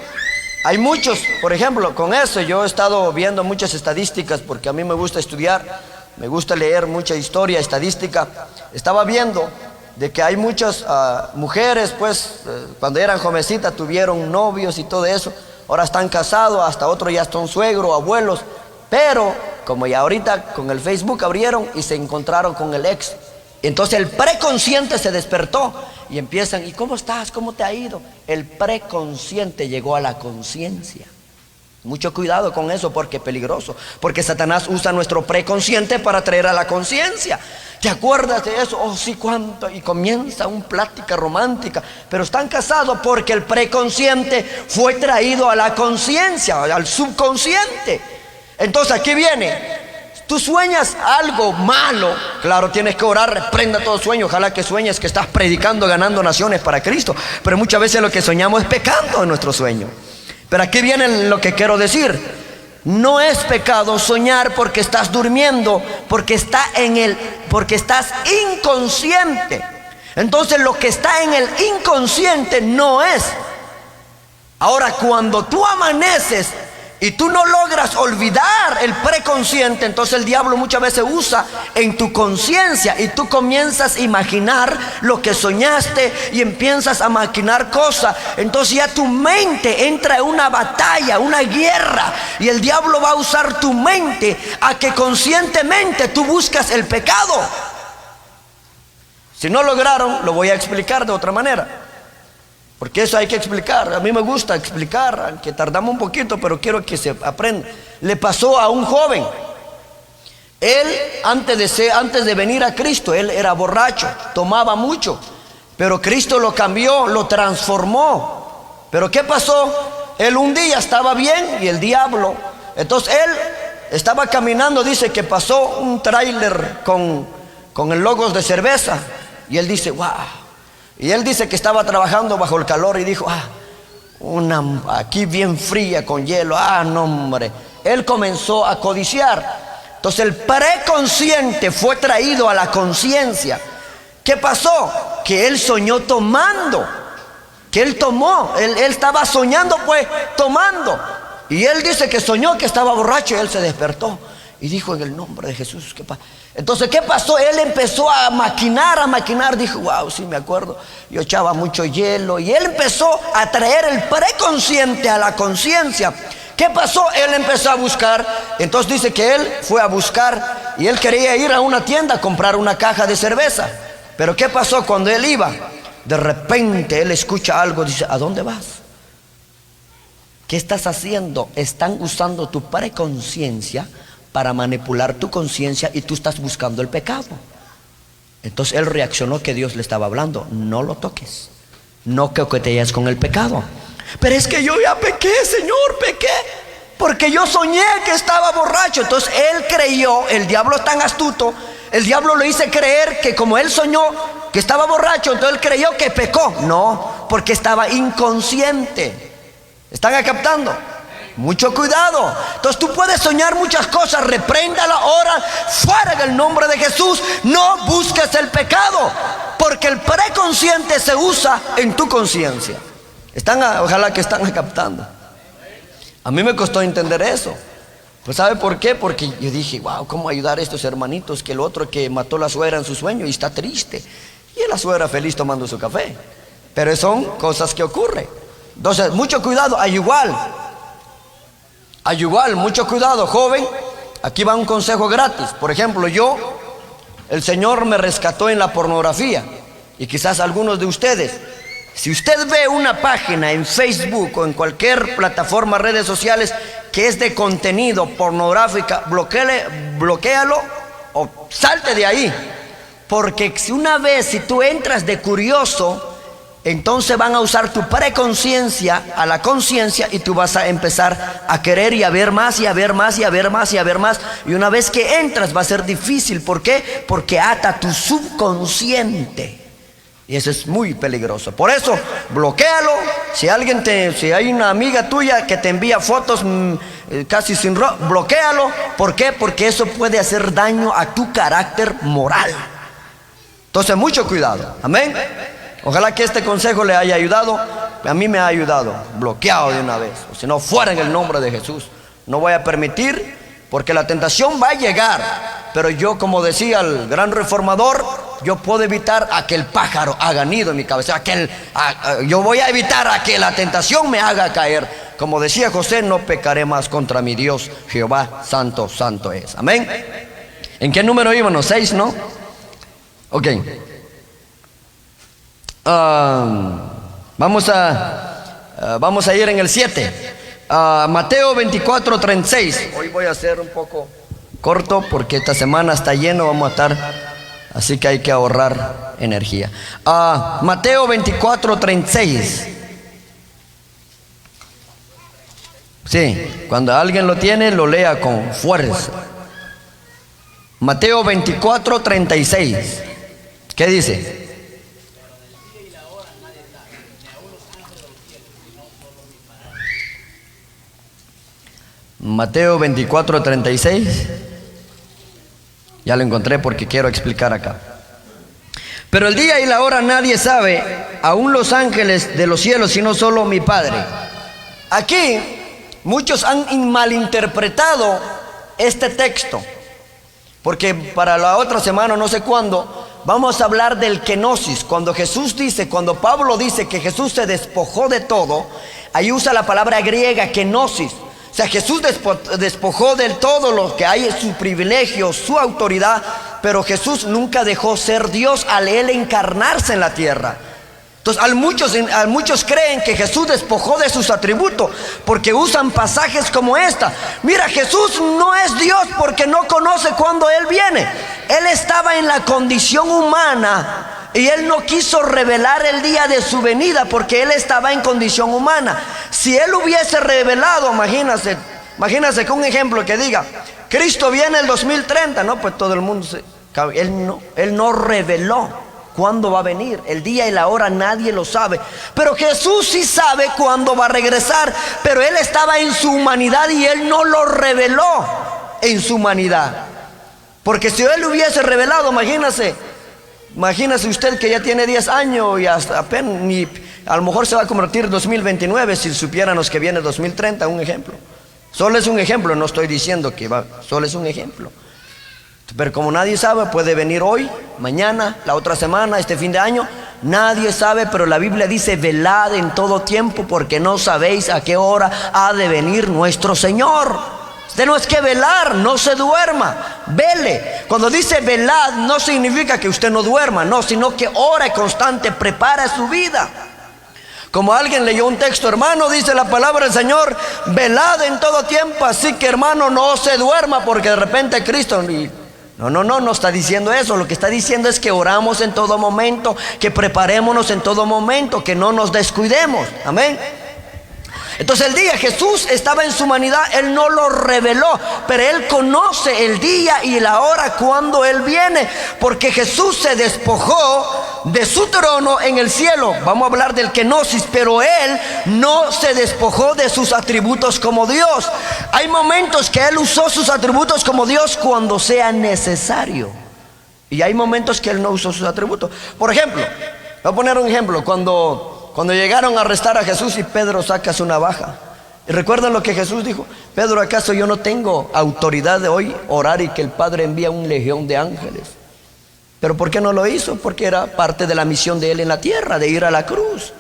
[SPEAKER 1] hay muchos, por ejemplo, con eso yo he estado viendo muchas estadísticas, porque a mí me gusta estudiar, me gusta leer mucha historia, estadística. Estaba viendo de que hay muchas mujeres, pues, cuando eran jovencitas tuvieron novios y todo eso. Ahora están casados, hasta otros ya son suegros, abuelos. Pero, como ya ahorita con el Facebook abrieron y se encontraron con el ex. Entonces el preconsciente se despertó y empiezan, ¿y cómo estás? ¿Cómo te ha ido? El preconsciente llegó a la conciencia. Mucho cuidado con eso porque es peligroso. Porque Satanás usa nuestro preconsciente para traer a la conciencia. ¿Te acuerdas de eso? Oh, sí, ¿cuánto? Y comienza una plática romántica. Pero están casados porque el preconsciente fue traído a la conciencia, al subconsciente. Entonces aquí viene. Tú sueñas algo malo, claro, tienes que orar, reprenda todo sueño. Ojalá que sueñes que estás predicando, ganando naciones para Cristo. Pero muchas veces lo que soñamos es pecando en nuestro sueño. Pero aquí viene lo que quiero decir. No es pecado soñar porque estás durmiendo, porque estás inconsciente. Entonces lo que está en el inconsciente no es. Ahora, cuando tú amaneces y tú no logras olvidar el preconsciente, entonces el diablo muchas veces usa en tu conciencia y tú comienzas a imaginar lo que soñaste y empiezas a maquinar cosas. Entonces ya tu mente entra en una batalla, una guerra, y el diablo va a usar tu mente a que conscientemente tú buscas el pecado. Si no lograron, lo voy a explicar de otra manera, porque eso hay que explicar. A mí me gusta explicar, aunque tardamos un poquito, pero quiero que se aprenda. Le pasó a un joven. Él, antes de venir a Cristo, él era borracho, tomaba mucho, pero Cristo lo cambió, lo transformó. Pero ¿qué pasó? Él un día estaba bien y el diablo. Entonces él estaba caminando, dice que pasó un tráiler con el logos de cerveza, y él dice, wow. Y él dice que estaba trabajando bajo el calor y dijo, una aquí bien fría con hielo, no hombre. Él comenzó a codiciar. Entonces el preconsciente fue traído a la conciencia. ¿Qué pasó? Que él soñó tomando, que él tomó, él estaba soñando pues tomando. Y él dice que soñó que estaba borracho y él se despertó y dijo, en el nombre de Jesús, ¿qué pasa? Entonces, ¿qué pasó? Él empezó a maquinar, dijo, wow, sí me acuerdo, yo echaba mucho hielo, y él empezó a traer el preconsciente a la conciencia. ¿Qué pasó? Él empezó a buscar. Entonces dice que él fue a buscar y él quería ir a una tienda a comprar una caja de cerveza. Pero ¿qué pasó cuando él iba? De repente él escucha algo, dice, ¿a dónde vas? ¿Qué estás haciendo? Están usando tu preconciencia para manipular tu conciencia y tú estás buscando el pecado. Entonces él reaccionó que Dios le estaba hablando, no lo toques, no coquetees con el pecado. Pero es que yo ya pequé, Señor, pequé, porque yo soñé que estaba borracho. Entonces él creyó, el diablo es tan astuto, el diablo le hizo creer que como él soñó que estaba borracho, entonces él creyó que pecó. No, porque estaba inconsciente. ¿Están captando? Mucho cuidado. Entonces tú puedes soñar muchas cosas, repréndala ahora, fuera en el nombre de Jesús. No busques el pecado, porque el preconsciente se usa en tu conciencia. Ojalá que están captando. A mí me costó entender eso. Pues ¿sabe por qué? Porque yo dije, wow, ¿cómo ayudar a estos hermanitos? Que el otro que mató a la suegra en su sueño y está triste, y la suegra feliz tomando su café. Pero son cosas que ocurren. Entonces, mucho cuidado, mucho cuidado, joven. Aquí va un consejo gratis. Por ejemplo, el Señor me rescató en la pornografía, y quizás algunos de ustedes. Si usted ve una página en Facebook o en cualquier plataforma, redes sociales, que es de contenido pornográfica, bloquéalo o salte de ahí. Porque si tú entras de curioso, entonces van a usar tu preconciencia a la conciencia, y tú vas a empezar a querer y a ver más y a ver más y a ver más y a ver más. Y una vez que entras va a ser difícil. ¿Por qué? Porque ata tu subconsciente. Y eso es muy peligroso. Por eso, bloquéalo. Si hay una amiga tuya que te envía fotos casi sin ropa, bloquéalo. ¿Por qué? Porque eso puede hacer daño a tu carácter moral. Entonces, mucho cuidado. Amén. Ojalá que este consejo le haya ayudado. A mí me ha ayudado. Bloqueado de una vez. O si no, fuera en el nombre de Jesús. No voy a permitir, porque la tentación va a llegar. Pero yo, como decía el gran reformador, yo puedo evitar a que el pájaro haga nido en mi cabeza. Yo voy a evitar a que la tentación me haga caer. Como decía José, no pecaré más contra mi Dios. Jehová, santo, santo es. Amén. ¿En qué número íbamos? 6, ¿no? Ok. Vamos a ir en el 7. Mateo 24:36. Hoy voy a ser un poco corto porque esta semana está lleno, vamos a estar, así que hay que ahorrar energía. Mateo 24:36. Sí, cuando alguien lo tiene, lo lea con fuerza. Mateo 24:36. ¿Qué dice? Mateo 24:36. Ya lo encontré porque quiero explicar acá. Pero el día y la hora nadie sabe, aún los ángeles de los cielos, sino solo mi Padre. Aquí muchos han malinterpretado este texto, porque para la otra semana, no sé cuándo, vamos a hablar del kenosis. Cuando Jesús dice, cuando Pablo dice que Jesús se despojó de todo, ahí usa la palabra griega kenosis. O sea, Jesús despojó del todo lo que hay, su privilegio, su autoridad, pero Jesús nunca dejó ser Dios al él encarnarse en la tierra. Entonces, muchos creen que Jesús despojó de sus atributos porque usan pasajes como esta. Mira, Jesús no es Dios porque no conoce cuándo Él viene. Él estaba en la condición humana y Él no quiso revelar el día de su venida porque Él estaba en condición humana. Si Él hubiese revelado, imagínense que un ejemplo que diga, Cristo viene el 2030, no, pues todo el mundo Él no reveló cuándo va a venir, el día y la hora nadie lo sabe, pero Jesús sí sabe cuándo va a regresar, pero Él estaba en su humanidad y Él no lo reveló en su humanidad, porque si Él hubiese revelado, imagínese usted que ya tiene 10 años y hasta apenas, a lo mejor se va a convertir en 2029 si supiéramos que viene 2030, un ejemplo, solo es un ejemplo, no estoy diciendo que va, solo es un ejemplo. Pero como nadie sabe, puede venir hoy, mañana, la otra semana, este fin de año. Nadie sabe, pero la Biblia dice, velad en todo tiempo, porque no sabéis a qué hora ha de venir nuestro Señor. Usted no es que velar, no se duerma, vele. Cuando dice velad, no significa que usted no duerma, no, sino que ora constante, prepara su vida. Como alguien leyó un texto, hermano, dice la palabra del Señor, velad en todo tiempo, así que hermano, no se duerma, porque de repente Cristo... No está diciendo eso. Lo que está diciendo es que oramos en todo momento, que preparémonos en todo momento, que no nos descuidemos. Amén. Entonces el día Jesús estaba en su humanidad, Él no lo reveló, pero Él conoce el día y la hora cuando Él viene, porque Jesús se despojó de su trono en el cielo. Vamos a hablar del kenosis, pero Él no se despojó de sus atributos como Dios. Hay momentos que Él usó sus atributos como Dios cuando sea necesario, y hay momentos que Él no usó sus atributos. Por ejemplo, voy a poner un ejemplo. Cuando llegaron a arrestar a Jesús y Pedro saca su navaja, y recuerdan lo que Jesús dijo: Pedro, ¿acaso yo no tengo autoridad de hoy orar y que el Padre envía un legión de ángeles? ¿Pero por qué no lo hizo? Porque era parte de la misión de Él en la tierra, de ir a la cruz.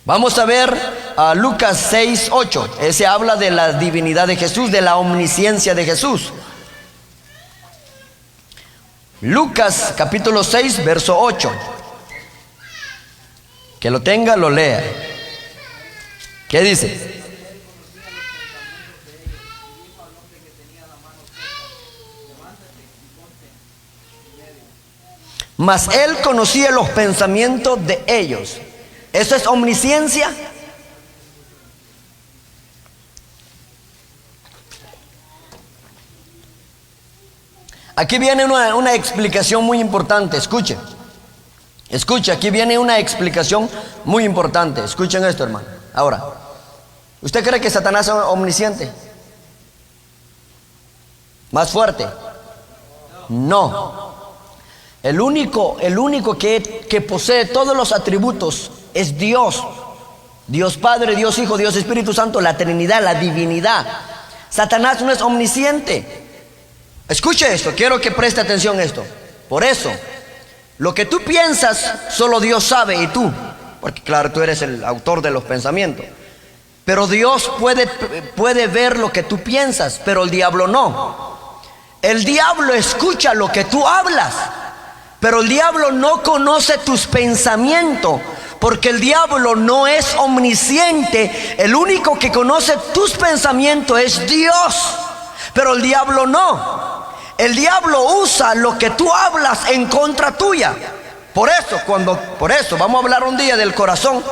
[SPEAKER 1] Vamos a ver a Lucas 6:8. Ese habla de la divinidad de Jesús, de la omnisciencia de Jesús. Lucas capítulo 6, verso 8. Que lo tenga, lo lea. ¿Qué dice? Mas Él conocía los pensamientos de ellos. ¿Eso es omnisciencia? Aquí viene una explicación muy importante. Escuche, aquí viene una explicación muy importante. Escuchen esto, hermano. Ahora, ¿usted cree que Satanás es omnisciente? ¿Más fuerte? No. El único que posee todos los atributos es Dios. Dios Padre, Dios Hijo, Dios Espíritu Santo, la Trinidad, la divinidad. Satanás no es omnisciente. Escuche esto, quiero que preste atención a esto. Por eso, lo que tú piensas, solo Dios sabe, y tú, porque claro, tú eres el autor de los pensamientos. Pero Dios puede ver lo que tú piensas, pero el diablo no. El diablo escucha lo que tú hablas, pero el diablo no conoce tus pensamientos, porque el diablo no es omnisciente. El único que conoce tus pensamientos es Dios, pero el diablo no. El diablo usa lo que tú hablas en contra tuya. Por eso vamos a hablar un día del corazón.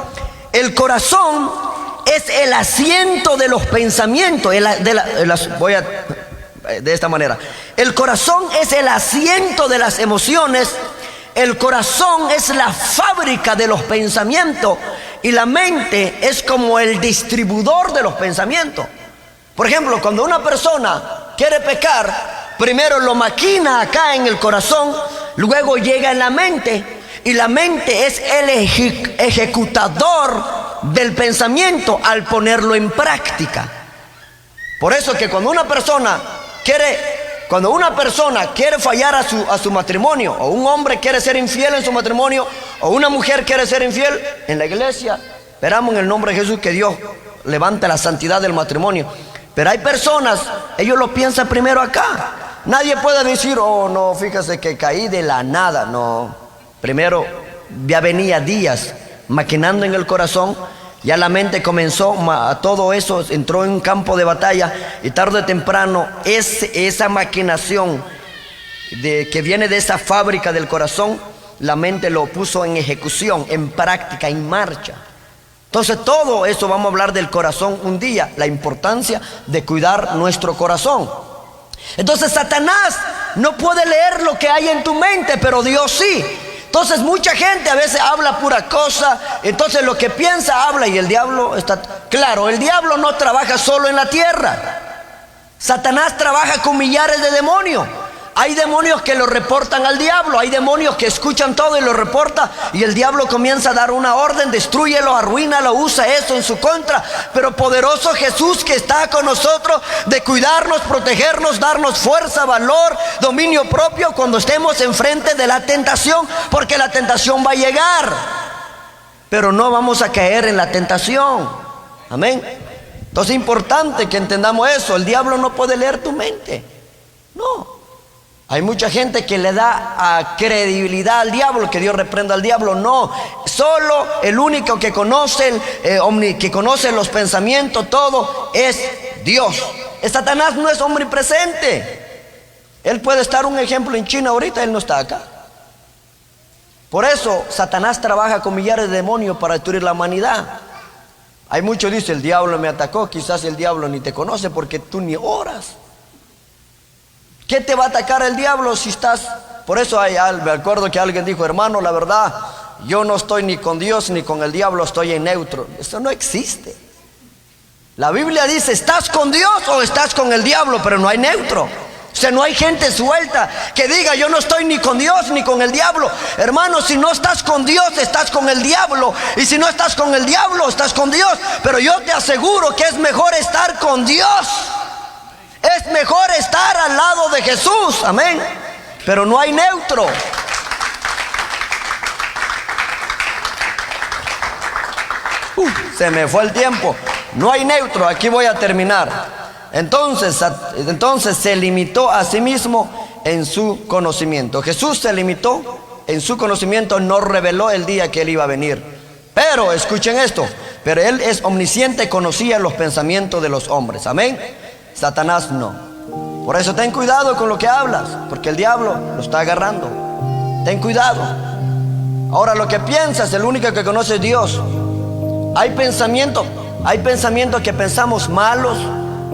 [SPEAKER 1] El corazón es el asiento de los pensamientos. Voy de esta manera. El corazón es el asiento de las emociones. El corazón es la fábrica de los pensamientos, y la mente es como el distribuidor de los pensamientos. Por ejemplo, cuando una persona quiere pecar, primero lo maquina acá en el corazón, luego llega en la mente, Y la mente es el ejecutador del pensamiento al ponerlo en práctica. Por eso que cuando una persona quiere fallar a su matrimonio, o un hombre quiere ser infiel en su matrimonio, o una mujer quiere ser infiel, en la iglesia esperamos en el nombre de Jesús que Dios levante la santidad del matrimonio. Pero hay personas, ellos lo piensan primero acá. Nadie puede decir, oh no, fíjese que caí de la nada. No, primero ya venía días maquinando en el corazón. Ya la mente comenzó, todo eso entró en un campo de batalla, y tarde o temprano esa maquinación que viene de esa fábrica del corazón, la mente lo puso en ejecución, en práctica, en marcha. Entonces todo eso vamos a hablar del corazón un día, la importancia de cuidar nuestro corazón. Entonces Satanás no puede leer lo que hay en tu mente, pero Dios sí. Entonces mucha gente a veces habla pura cosa, entonces lo que piensa habla, y el diablo está claro, el diablo no trabaja solo en la tierra. Satanás trabaja con millares de demonios. Hay demonios que lo reportan al diablo, hay demonios que escuchan todo y lo reportan, y el diablo comienza a dar una orden, destrúyelo, arruínalo, usa eso en su contra. Pero poderoso Jesús que está con nosotros, de cuidarnos, protegernos, darnos fuerza, valor, dominio propio cuando estemos enfrente de la tentación, porque la tentación va a llegar, pero no vamos a caer en la tentación. Amén. Entonces es importante que entendamos eso. El diablo no puede leer tu mente, no. Hay mucha gente que le da credibilidad al diablo, que Dios reprenda al diablo. No, solo el único que conoce, que conoce los pensamientos, todo, es Dios. Satanás no es omnipresente. Él puede estar, un ejemplo, en China ahorita, él no está acá. Por eso Satanás trabaja con millares de demonios para destruir la humanidad. Hay muchos que dicen, el diablo me atacó. Quizás el diablo ni te conoce porque tú ni oras. ¿Qué te va a atacar el diablo si estás? Por eso me acuerdo que alguien dijo, hermano, la verdad, yo no estoy ni con Dios ni con el diablo, estoy en neutro. Eso no existe. La Biblia dice, ¿estás con Dios o estás con el diablo? Pero no hay neutro. O sea, no hay gente suelta que diga, yo no estoy ni con Dios ni con el diablo. Hermano, si no estás con Dios, estás con el diablo. Y si no estás con el diablo, estás con Dios. Pero yo te aseguro que es mejor estar con Dios. Es mejor estar al lado de Jesús, amén. Pero no hay neutro. Se me fue el tiempo. No hay neutro, aquí voy a terminar. Entonces se limitó a sí mismo en su conocimiento. Jesús se limitó en su conocimiento, no reveló el día que él iba a venir. Pero, escuchen esto, pero él es omnisciente, conocía los pensamientos de los hombres, amén. Satanás no. Por eso ten cuidado con lo que hablas, porque el diablo lo está agarrando. Ten cuidado. Ahora, lo que piensas, el único que conoce es Dios. Hay pensamientos que pensamos malos,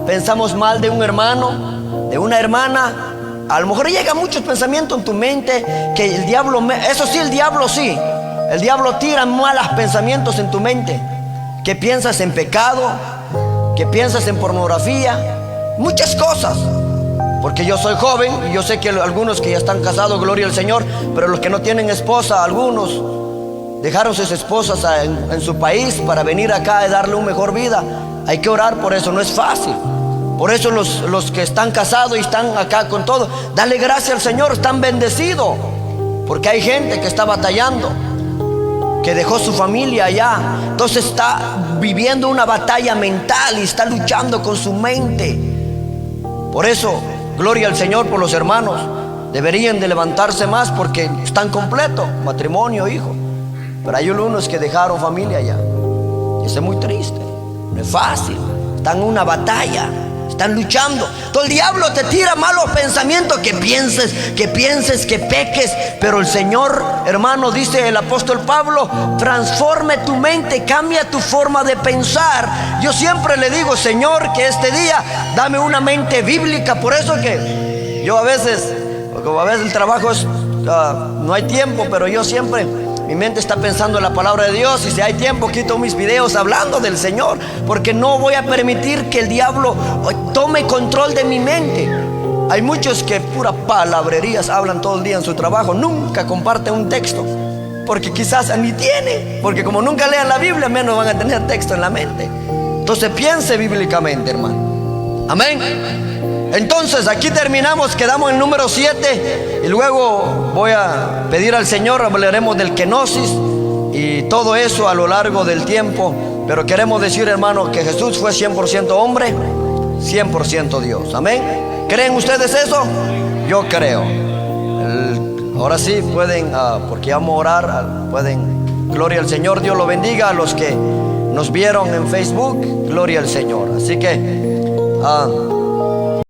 [SPEAKER 1] pensamos mal de un hermano, de una hermana. A lo mejor llegan muchos pensamientos en tu mente que el diablo, eso sí, el diablo tira malos pensamientos en tu mente, que piensas en pecado, que piensas en pornografía, muchas cosas. Porque yo soy joven y yo sé que algunos que ya están casados, gloria al Señor, pero los que no tienen esposa, algunos dejaron sus esposas en su país para venir acá y darle una mejor vida. Hay que orar por eso, no es fácil. Por eso los que están casados y están acá con todo, dale gracias al Señor, están bendecidos. Porque hay gente que está batallando, que dejó su familia allá, entonces está viviendo una batalla mental y está luchando con su mente. Por eso, gloria al Señor por los hermanos. Deberían de levantarse más porque están completos, matrimonio, hijo. Pero hay unos que dejaron familia allá. Y eso es muy triste, no es fácil. Están en una batalla, están luchando. Todo el diablo te tira malos pensamientos, que pienses, que peques. Pero el Señor, hermano, dice el apóstol Pablo, transforme tu mente, cambia tu forma de pensar. Yo siempre le digo, Señor, que este día dame una mente bíblica. Por eso que yo a veces el trabajo es, no hay tiempo, pero yo siempre, mi mente está pensando en la palabra de Dios. Y si hay tiempo, quito mis videos hablando del Señor, porque no voy a permitir que el diablo tome control de mi mente. Hay muchos que pura palabrerías hablan todo el día en su trabajo, nunca comparten un texto. porque quizás ni tiene, porque como nunca lean la Biblia, menos van a tener texto en la mente. Entonces piense bíblicamente, hermano. Amén. Entonces aquí terminamos, quedamos en número 7 y luego voy a pedir al Señor, hablaremos del kenosis y todo eso a lo largo del tiempo. Pero queremos decir, hermanos, que Jesús fue 100% hombre, 100% Dios. Amén. ¿Creen ustedes eso? Yo creo. Ahora sí pueden, porque vamos a orar, pueden, gloria al Señor, Dios lo bendiga a los que nos vieron en Facebook, gloria al Señor. Así que